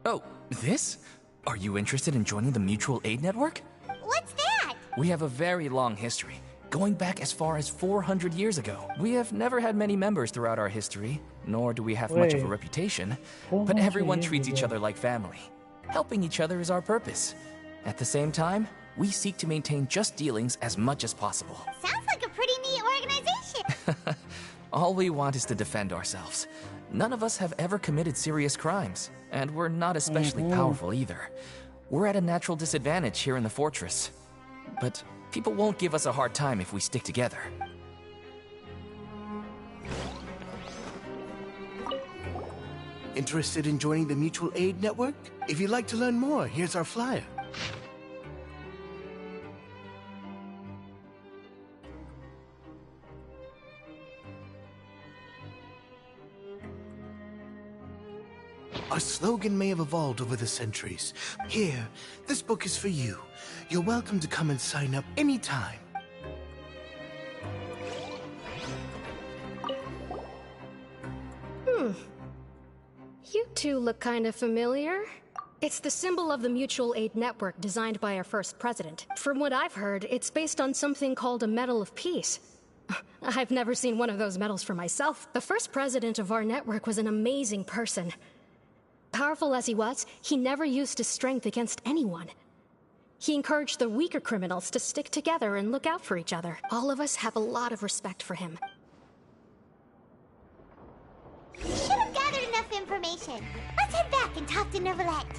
Oh, this? Are you interested in joining the Mutual Aid Network? What's that? We have a very long history, going back as far as 400 years ago. We have never had many members throughout our history, nor do we have much of a reputation, but everyone treats each other like family. Helping each other is our purpose. At the same time, we seek to maintain just dealings as much as possible. Sounds like a pretty neat organization. All we want is to defend ourselves. None of us have ever committed serious crimes, and we're not especially powerful either. We're at a natural disadvantage here in the fortress. But people won't give us a hard time if we stick together. Interested in joining the Mutual Aid Network? If you'd like to learn more, here's our flyer. Our slogan may have evolved over the centuries. Here, this book is for you. You're welcome to come and sign up anytime. You two look kind of familiar. It's the symbol of the Mutual Aid Network designed by our first president. From what I've heard, it's based on something called a Medal of Peace. I've never seen one of those medals for myself. The first president of our network was an amazing person. Powerful as he was, he never used his strength against anyone. He encouraged the weaker criminals to stick together and look out for each other. All of us have a lot of respect for him. We should have gathered enough information. Let's head back and talk to Neuvillette.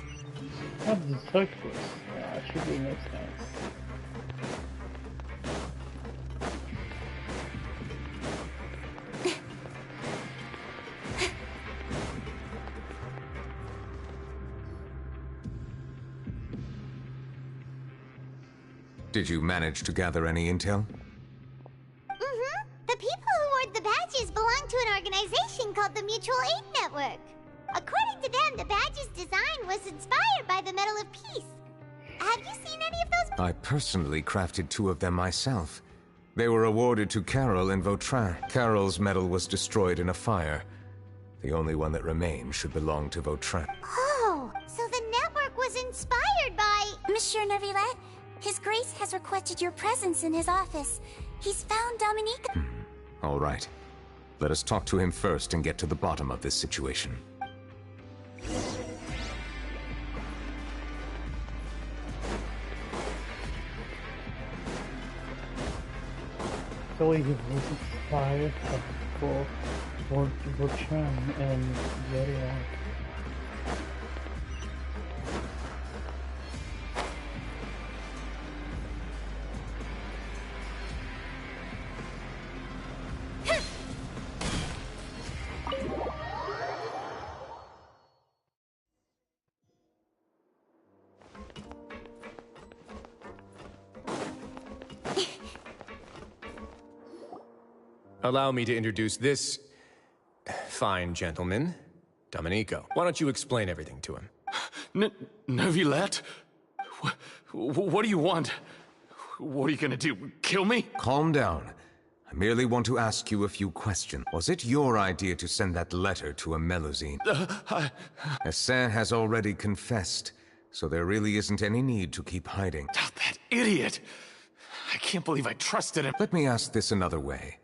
What's the surplus? Yeah, I should be next time. Did you manage to gather any intel? The people who wore the badges belong to an organization called the Mutual Aid Network. According to them, the badge's design was inspired by the Medal of Peace. Have you seen any of those? I personally crafted 2 of them myself. They were awarded to Carol and Vautrin. Carol's medal was destroyed in a fire. The only one that remained should belong to Vautrin. Oh, so the network was inspired by... Monsieur Neuvillette, His Grace has requested your presence in his office. He's found Dominique... All right. Let us talk to him first and get to the bottom of this situation. So he was inspired for Vautrin and very on. Allow me to introduce this fine gentleman, Domenico. Why don't you explain everything to him? Neuvillette? What do you want? What are you gonna do? Kill me? Calm down. I merely want to ask you a few questions. Was it your idea to send that letter to a Melusine? Hassan has already confessed, so there really isn't any need to keep hiding. That idiot! I can't believe I trusted him. Let me ask this another way.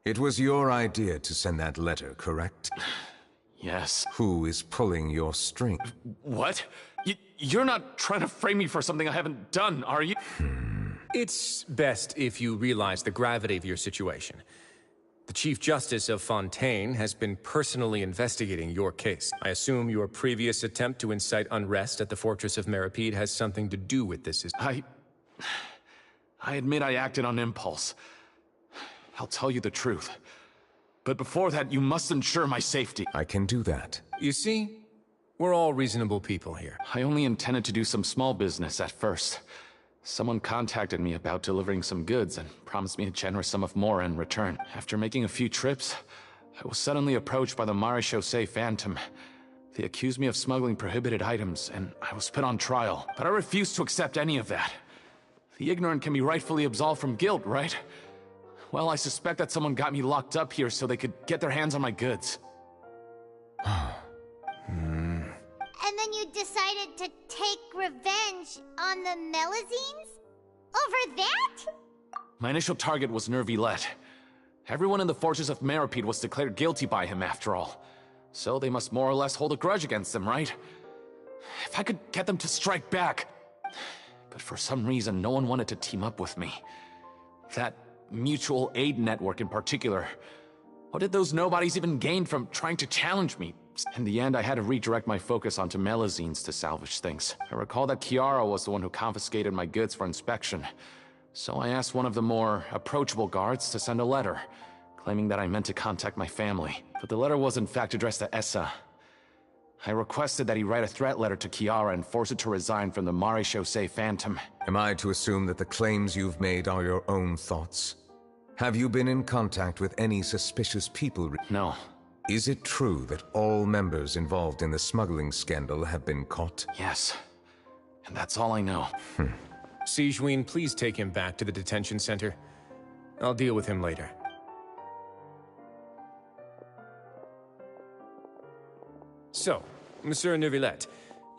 It was your idea to send that letter, correct? Yes. Who is pulling your string? What? You're not trying to frame me for something I haven't done, are you? It's best if you realize the gravity of your situation. The Chief Justice of Fontaine has been personally investigating your case. I assume your previous attempt to incite unrest at the Fortress of Meripede has something to do with this. I admit I acted on impulse. I'll tell you the truth. But before that, you must ensure my safety. I can do that. You see, we're all reasonable people here. I only intended to do some small business at first. Someone contacted me about delivering some goods and promised me a generous sum of more in return. After making a few trips, I was suddenly approached by the Marechaussee Phantom. They accused me of smuggling prohibited items, and I was put on trial. But I refused to accept any of that. The ignorant can be rightfully absolved from guilt, right? Well, I suspect that someone got me locked up here so they could get their hands on my goods. And then you decided to take revenge on the Melusines? Over that? My initial target was neuvillette. Everyone in the Fortress of Meripede was declared guilty by him, after all. So they must more or less hold a grudge against them, right? If I could get them to strike back... But for some reason, no one wanted to team up with me. That mutual aid network in particular. What did those nobodies even gain from trying to challenge me? In the end, I had to redirect my focus onto Melusines to salvage things. I recall that Kiara was the one who confiscated my goods for inspection. So I asked one of the more approachable guards to send a letter, claiming that I meant to contact my family. But the letter was in fact addressed to Essa. I requested that he write a threat letter to Kiara and force her to resign from the Marechaussee Phantom. Am I to assume that the claims you've made are your own thoughts? Have you been in contact with any suspicious people? No. Is it true that all members involved in the smuggling scandal have been caught? Yes. And that's all I know. Sigewinne, please take him back to the detention center. I'll deal with him later. So, Monsieur Neuvillette,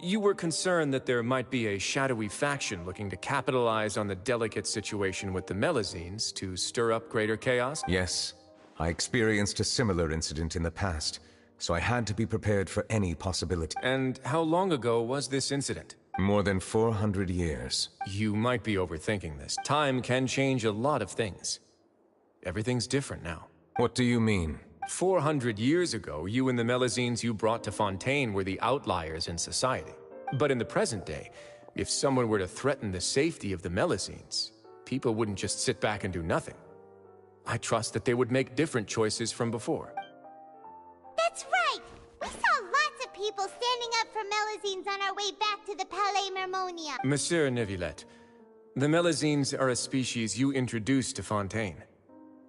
you were concerned that there might be a shadowy faction looking to capitalize on the delicate situation with the Melusines to stir up greater chaos? Yes. I experienced a similar incident in the past, so I had to be prepared for any possibility. And how long ago was this incident? More than 400 years. You might be overthinking this. Time can change a lot of things. Everything's different now. What do you mean? 400 years ago, you and the Melusines you brought to Fontaine were the outliers in society. But in the present day, if someone were to threaten the safety of the Melusines, people wouldn't just sit back and do nothing. I trust that they would make different choices from before. That's right! We saw lots of people standing up for Melusines on our way back to the Palais Mermonia. Monsieur Neuvillette, the Melusines are a species you introduced to Fontaine.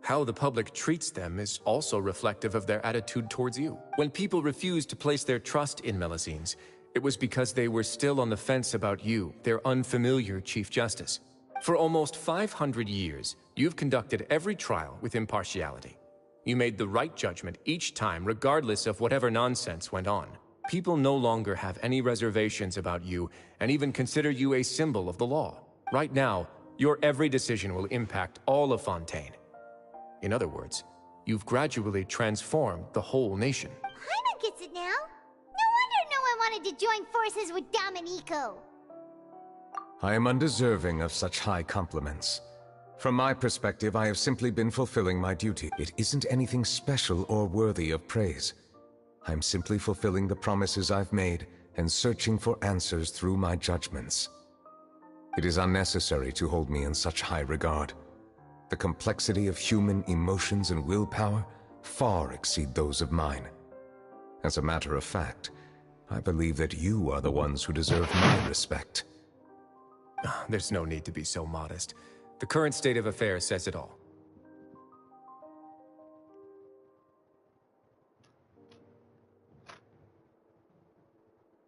How the public treats them is also reflective of their attitude towards you. When people refused to place their trust in Melusines, it was because they were still on the fence about you, their unfamiliar Chief Justice. For almost 500 years, you've conducted every trial with impartiality. You made the right judgment each time, regardless of whatever nonsense went on. People no longer have any reservations about you, and even consider you a symbol of the law. Right now, your every decision will impact all of Fontaine. In other words, you've gradually transformed the whole nation. Paimon gets it now. No wonder no one wanted to join forces with Domenico. I am undeserving of such high compliments. From my perspective, I have simply been fulfilling my duty. It isn't anything special or worthy of praise. I'm simply fulfilling the promises I've made and searching for answers through my judgments. It is unnecessary to hold me in such high regard. The complexity of human emotions and willpower far exceed those of mine. As a matter of fact, I believe that you are the ones who deserve my respect. There's no need to be so modest. The current state of affairs says it all.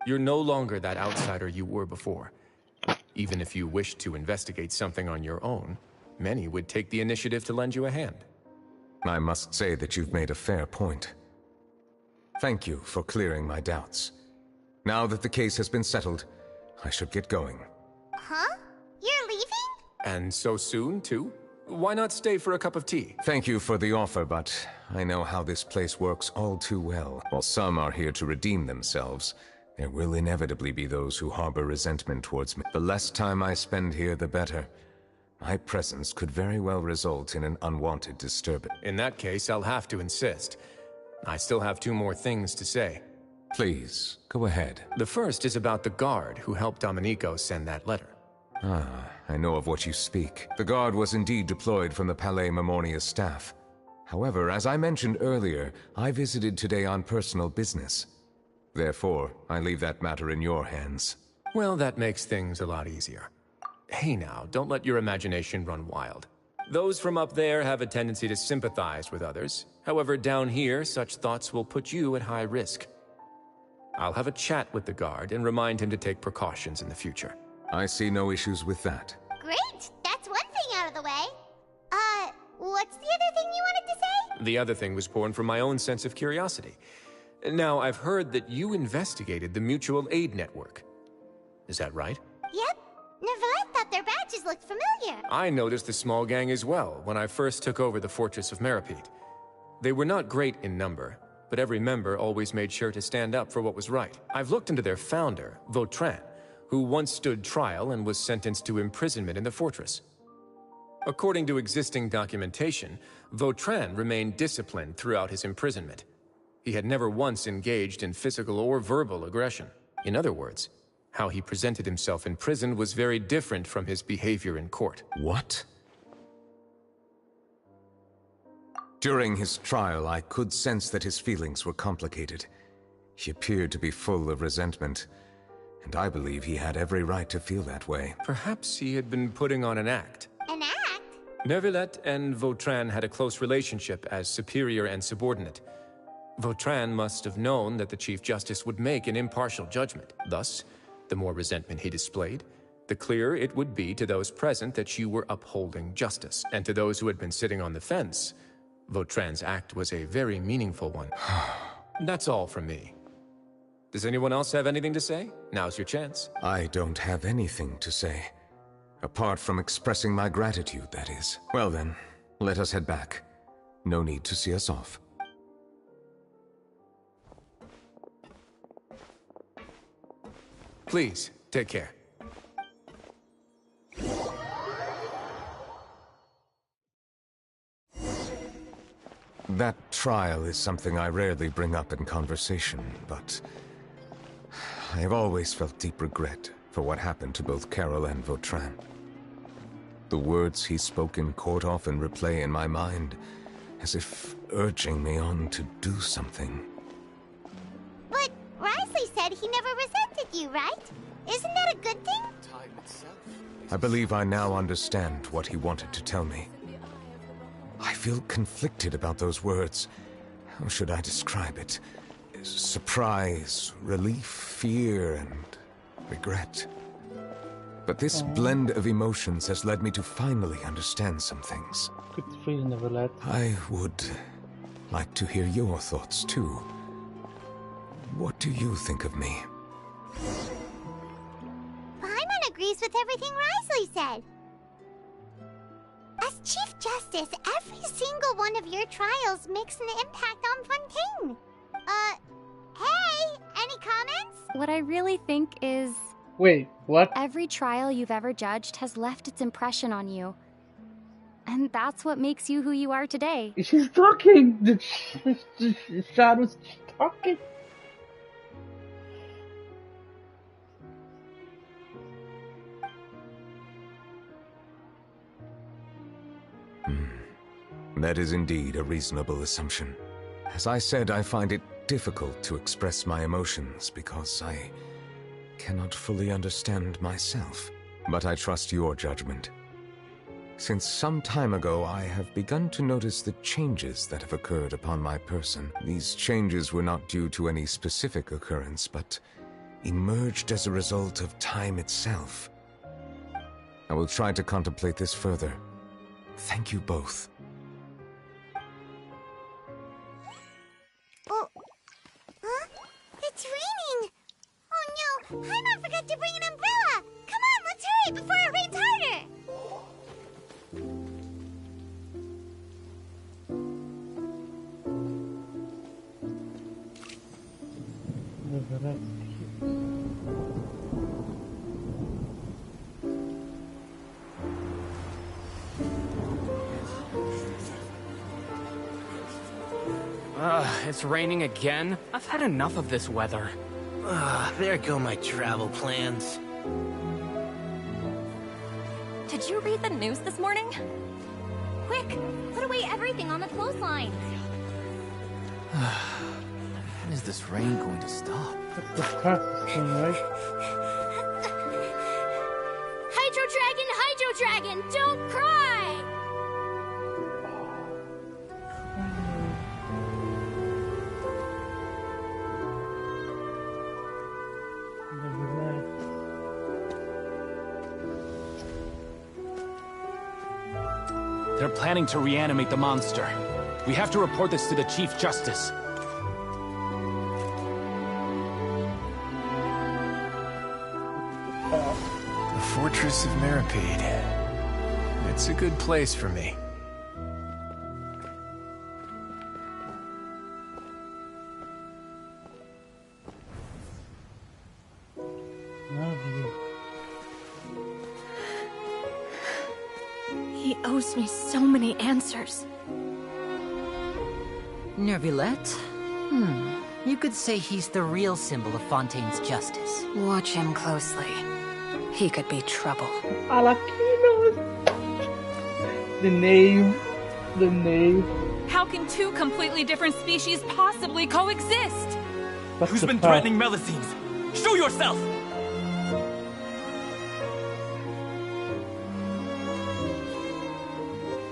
You're no longer that outsider you were before. Even if you wished to investigate something on your own, many would take the initiative to lend you a hand. I must say that you've made a fair point. Thank you for clearing my doubts. Now that the case has been settled, I should get going. Huh? You're leaving? And so soon, too? Why not stay for a cup of tea? Thank you for the offer, but I know how this place works all too well. While some are here to redeem themselves, there will inevitably be those who harbor resentment towards me. The less time I spend here, the better. My presence could very well result in an unwanted disturbance. In that case, I'll have to insist. I still have 2 more things to say. Please, go ahead. The first is about the guard who helped Domenico send that letter. Ah, I know of what you speak. The guard was indeed deployed from the Palais Memoria's staff. However, as I mentioned earlier, I visited today on personal business. Therefore, I leave that matter in your hands. Well, that makes things a lot easier. Hey now, don't let your imagination run wild. Those from up there have a tendency to sympathize with others. However, down here, such thoughts will put you at high risk. I'll have a chat with the guard and remind him to take precautions in the future. I see no issues with that. Great! That's one thing out of the way. What's the other thing you wanted to say? The other thing was born from my own sense of curiosity. Now, I've heard that you investigated the mutual aid network. Is that right? Yep. Neuvillette thought their badges looked familiar. I noticed the small gang as well when I first took over the Fortress of Meripede. They were not great in number, but every member always made sure to stand up for what was right. I've looked into their founder, Vautrin, who once stood trial and was sentenced to imprisonment in the fortress. According to existing documentation, Vautrin remained disciplined throughout his imprisonment. He had never once engaged in physical or verbal aggression. In other words, how he presented himself in prison was very different from his behavior in court. What? During his trial, I could sense that his feelings were complicated. He appeared to be full of resentment, and I believe he had every right to feel that way. Perhaps he had been putting on an act. An act? Neuvillette and Vautrin had a close relationship as superior and subordinate. Vautrin must have known that the Chief Justice would make an impartial judgment. Thus, the more resentment he displayed, the clearer it would be to those present that you were upholding justice. And to those who had been sitting on the fence, Vautrin's act was a very meaningful one. That's all from me. Does anyone else have anything to say? Now's your chance. I don't have anything to say. Apart from expressing my gratitude, that is. Well then, let us head back. No need to see us off. Please, take care. That trial is something I rarely bring up in conversation, but I have always felt deep regret for what happened to both Carol and Vautrin. The words he spoke in court often replay in my mind, as if urging me on to do something. But Risley said he never resented you, right? Isn't that a good thing? I believe I now understand what he wanted to tell me. I feel conflicted about those words. How should I describe it? Surprise, relief, fear, and regret. But this blend of emotions has led me to finally understand some things. Good for you, Neuvillette. I would like to hear your thoughts, too. What do you think of me? Paimon agrees with everything Risley said. As Chief Justice, every single one of your trials makes an impact on Fontaine. Hey, any comments? What I really think is... Wait, what? Every trial you've ever judged has left its impression on you. And that's what makes you who you are today. She's talking! The Shadow's talking! That is indeed a reasonable assumption. As I said, I find it difficult to express my emotions because I cannot fully understand myself. But I trust your judgment. Since some time ago, I have begun to notice the changes that have occurred upon my person. These changes were not due to any specific occurrence, but emerged as a result of time itself. I will try to contemplate this further. Thank you both. Oh. Huh? It's raining! Oh no! Paimon forgot to bring an umbrella! Come on, let's hurry before it rains harder! It's raining again? I've had enough of this weather. There go my travel plans. Did you read the news this morning? Quick, put away everything on the clothesline. When is this rain going to stop? That's the practice thing, right? Hydro Dragon, don't cry! They're planning to reanimate the monster. We have to report this to the Chief Justice. The Fortress of Meripede. It's a good place for me. He owes me so many answers. Neuvillette? You could say he's the real symbol of Fontaine's justice. Watch him closely. He could be trouble. Alakinos! The name. How can two completely different species possibly coexist? Who's been threatening Melusines? Show yourself!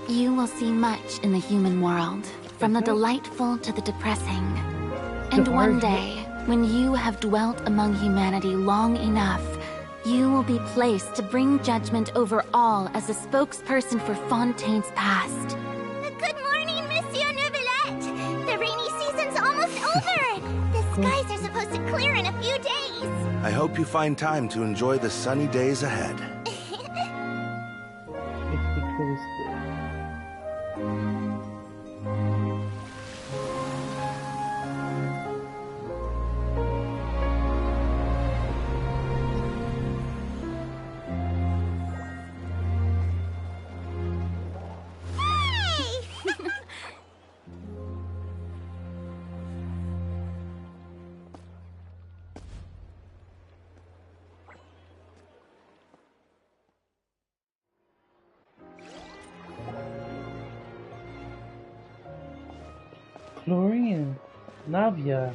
You will see much in the human world, from the delightful to the depressing. And one day, when you have dwelt among humanity long enough, you will be placed to bring judgment over all as a spokesperson for Fontaine's past. Good morning, Monsieur Neuvillette! The rainy season's almost over! The skies are supposed to clear in a few days! I hope you find time to enjoy the sunny days ahead. Florian, Navia.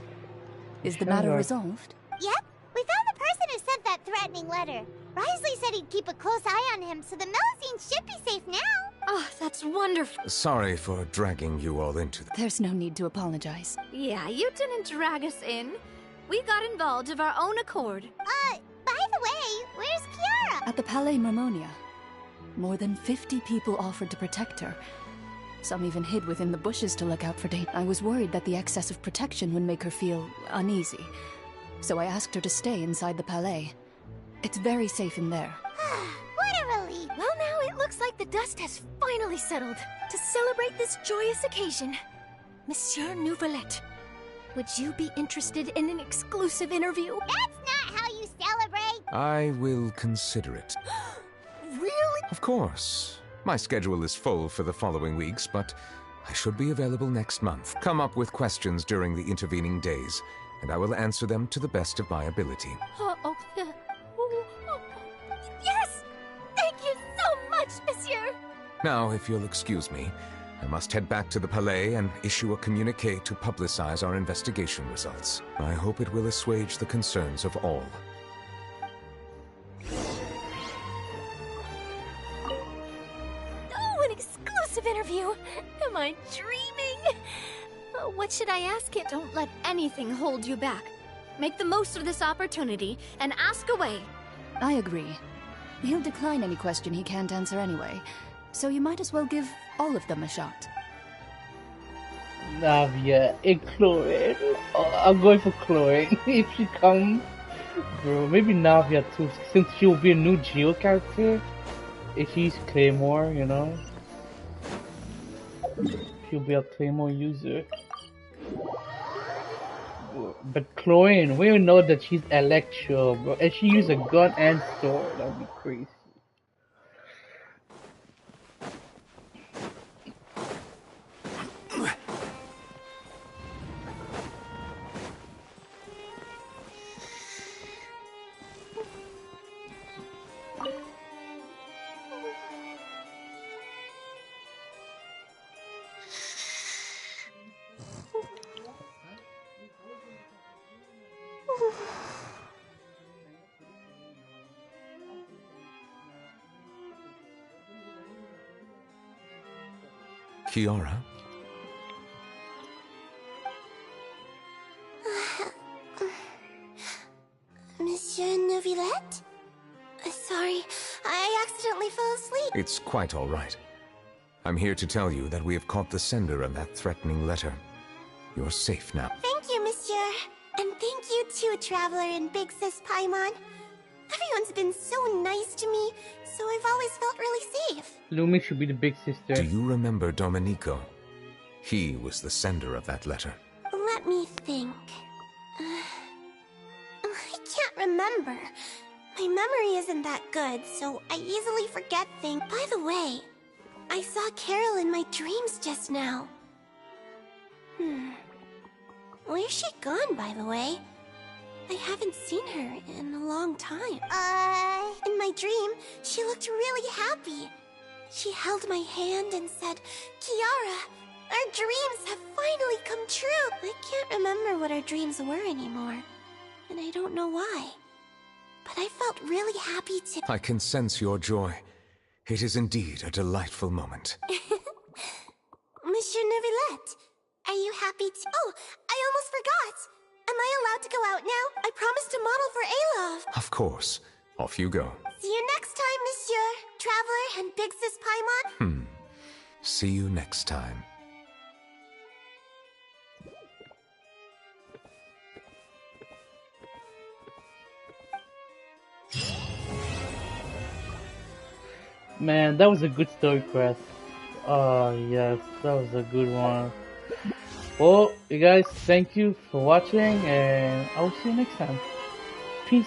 Is the matter resolved? Yep, we found the person who sent that threatening letter. Wrisley said he'd keep a close eye on him, so the Melusines should be safe now. Oh, that's wonderful. Sorry for dragging you all into this. There's no need to apologize. Yeah, you didn't drag us in. We got involved of our own accord. By the way, where's Kiara? At the Palais Mermonia. More than 50 people offered to protect her. Some even hid within the bushes to look out for danger. I was worried that the excess of protection would make her feel uneasy. So I asked her to stay inside the Palais. It's very safe in there. What a relief! Well, now it looks like the dust has finally settled. To celebrate this joyous occasion, Monsieur Neuvillette, would you be interested in an exclusive interview? That's not how you celebrate! I will consider it. Really? Of course. My schedule is full for the following weeks, but I should be available next month. Come up with questions during the intervening days, and I will answer them to the best of my ability. Yes! Thank you so much, Monsieur! Now, if you'll excuse me, I must head back to the Palais and issue a communiqué to publicize our investigation results. I hope it will assuage the concerns of all. Oh, an exclusive interview! Am I dreaming? What should I ask him? Don't let anything hold you back. Make the most of this opportunity and ask away. I agree. He'll decline any question he can't answer anyway, so you might as well give all of them a shot. Navia and Chloe. Oh, I'm going for Chloe. If she comes, bro, maybe Navia too, since she'll be a new Geo character. If she's Claymore, you know, she'll be a Claymore user. But Chloe, we know that she's Electro, bro, and she uses a gun and sword. That'd be crazy. Kiara? Monsieur Neuvillette? Sorry, I accidentally fell asleep. It's quite all right. I'm here to tell you that we have caught the sender of that threatening letter. You're safe now. Thank you, Monsieur. And thank you too, Traveler and Big Sis Paimon. Everyone's been so nice to me, so I've always felt really safe. Lumi should be the big sister. Do you remember Domenico? He was the sender of that letter. Let me think. I can't remember. My memory isn't that good, so I easily forget things. By the way, I saw Carol in my dreams just now. Where's she gone, by the way? I haven't seen her in a long time. In my dream, she looked really happy. She held my hand and said, Kiara, our dreams have finally come true. I can't remember what our dreams were anymore, and I don't know why. But I felt really happy to— I can sense your joy. It is indeed a delightful moment. Monsieur Neuvillette, are you happy to— Oh, I almost forgot! Am I allowed to go out now? I promised to model for Alov. Of course. Off you go. See you next time, Monsieur. Traveler and Big Sis Paimon. See you next time. Man, that was a good story quest. Oh yes, that was a good one. Well, you guys, thank you for watching, and I will see you next time. Peace.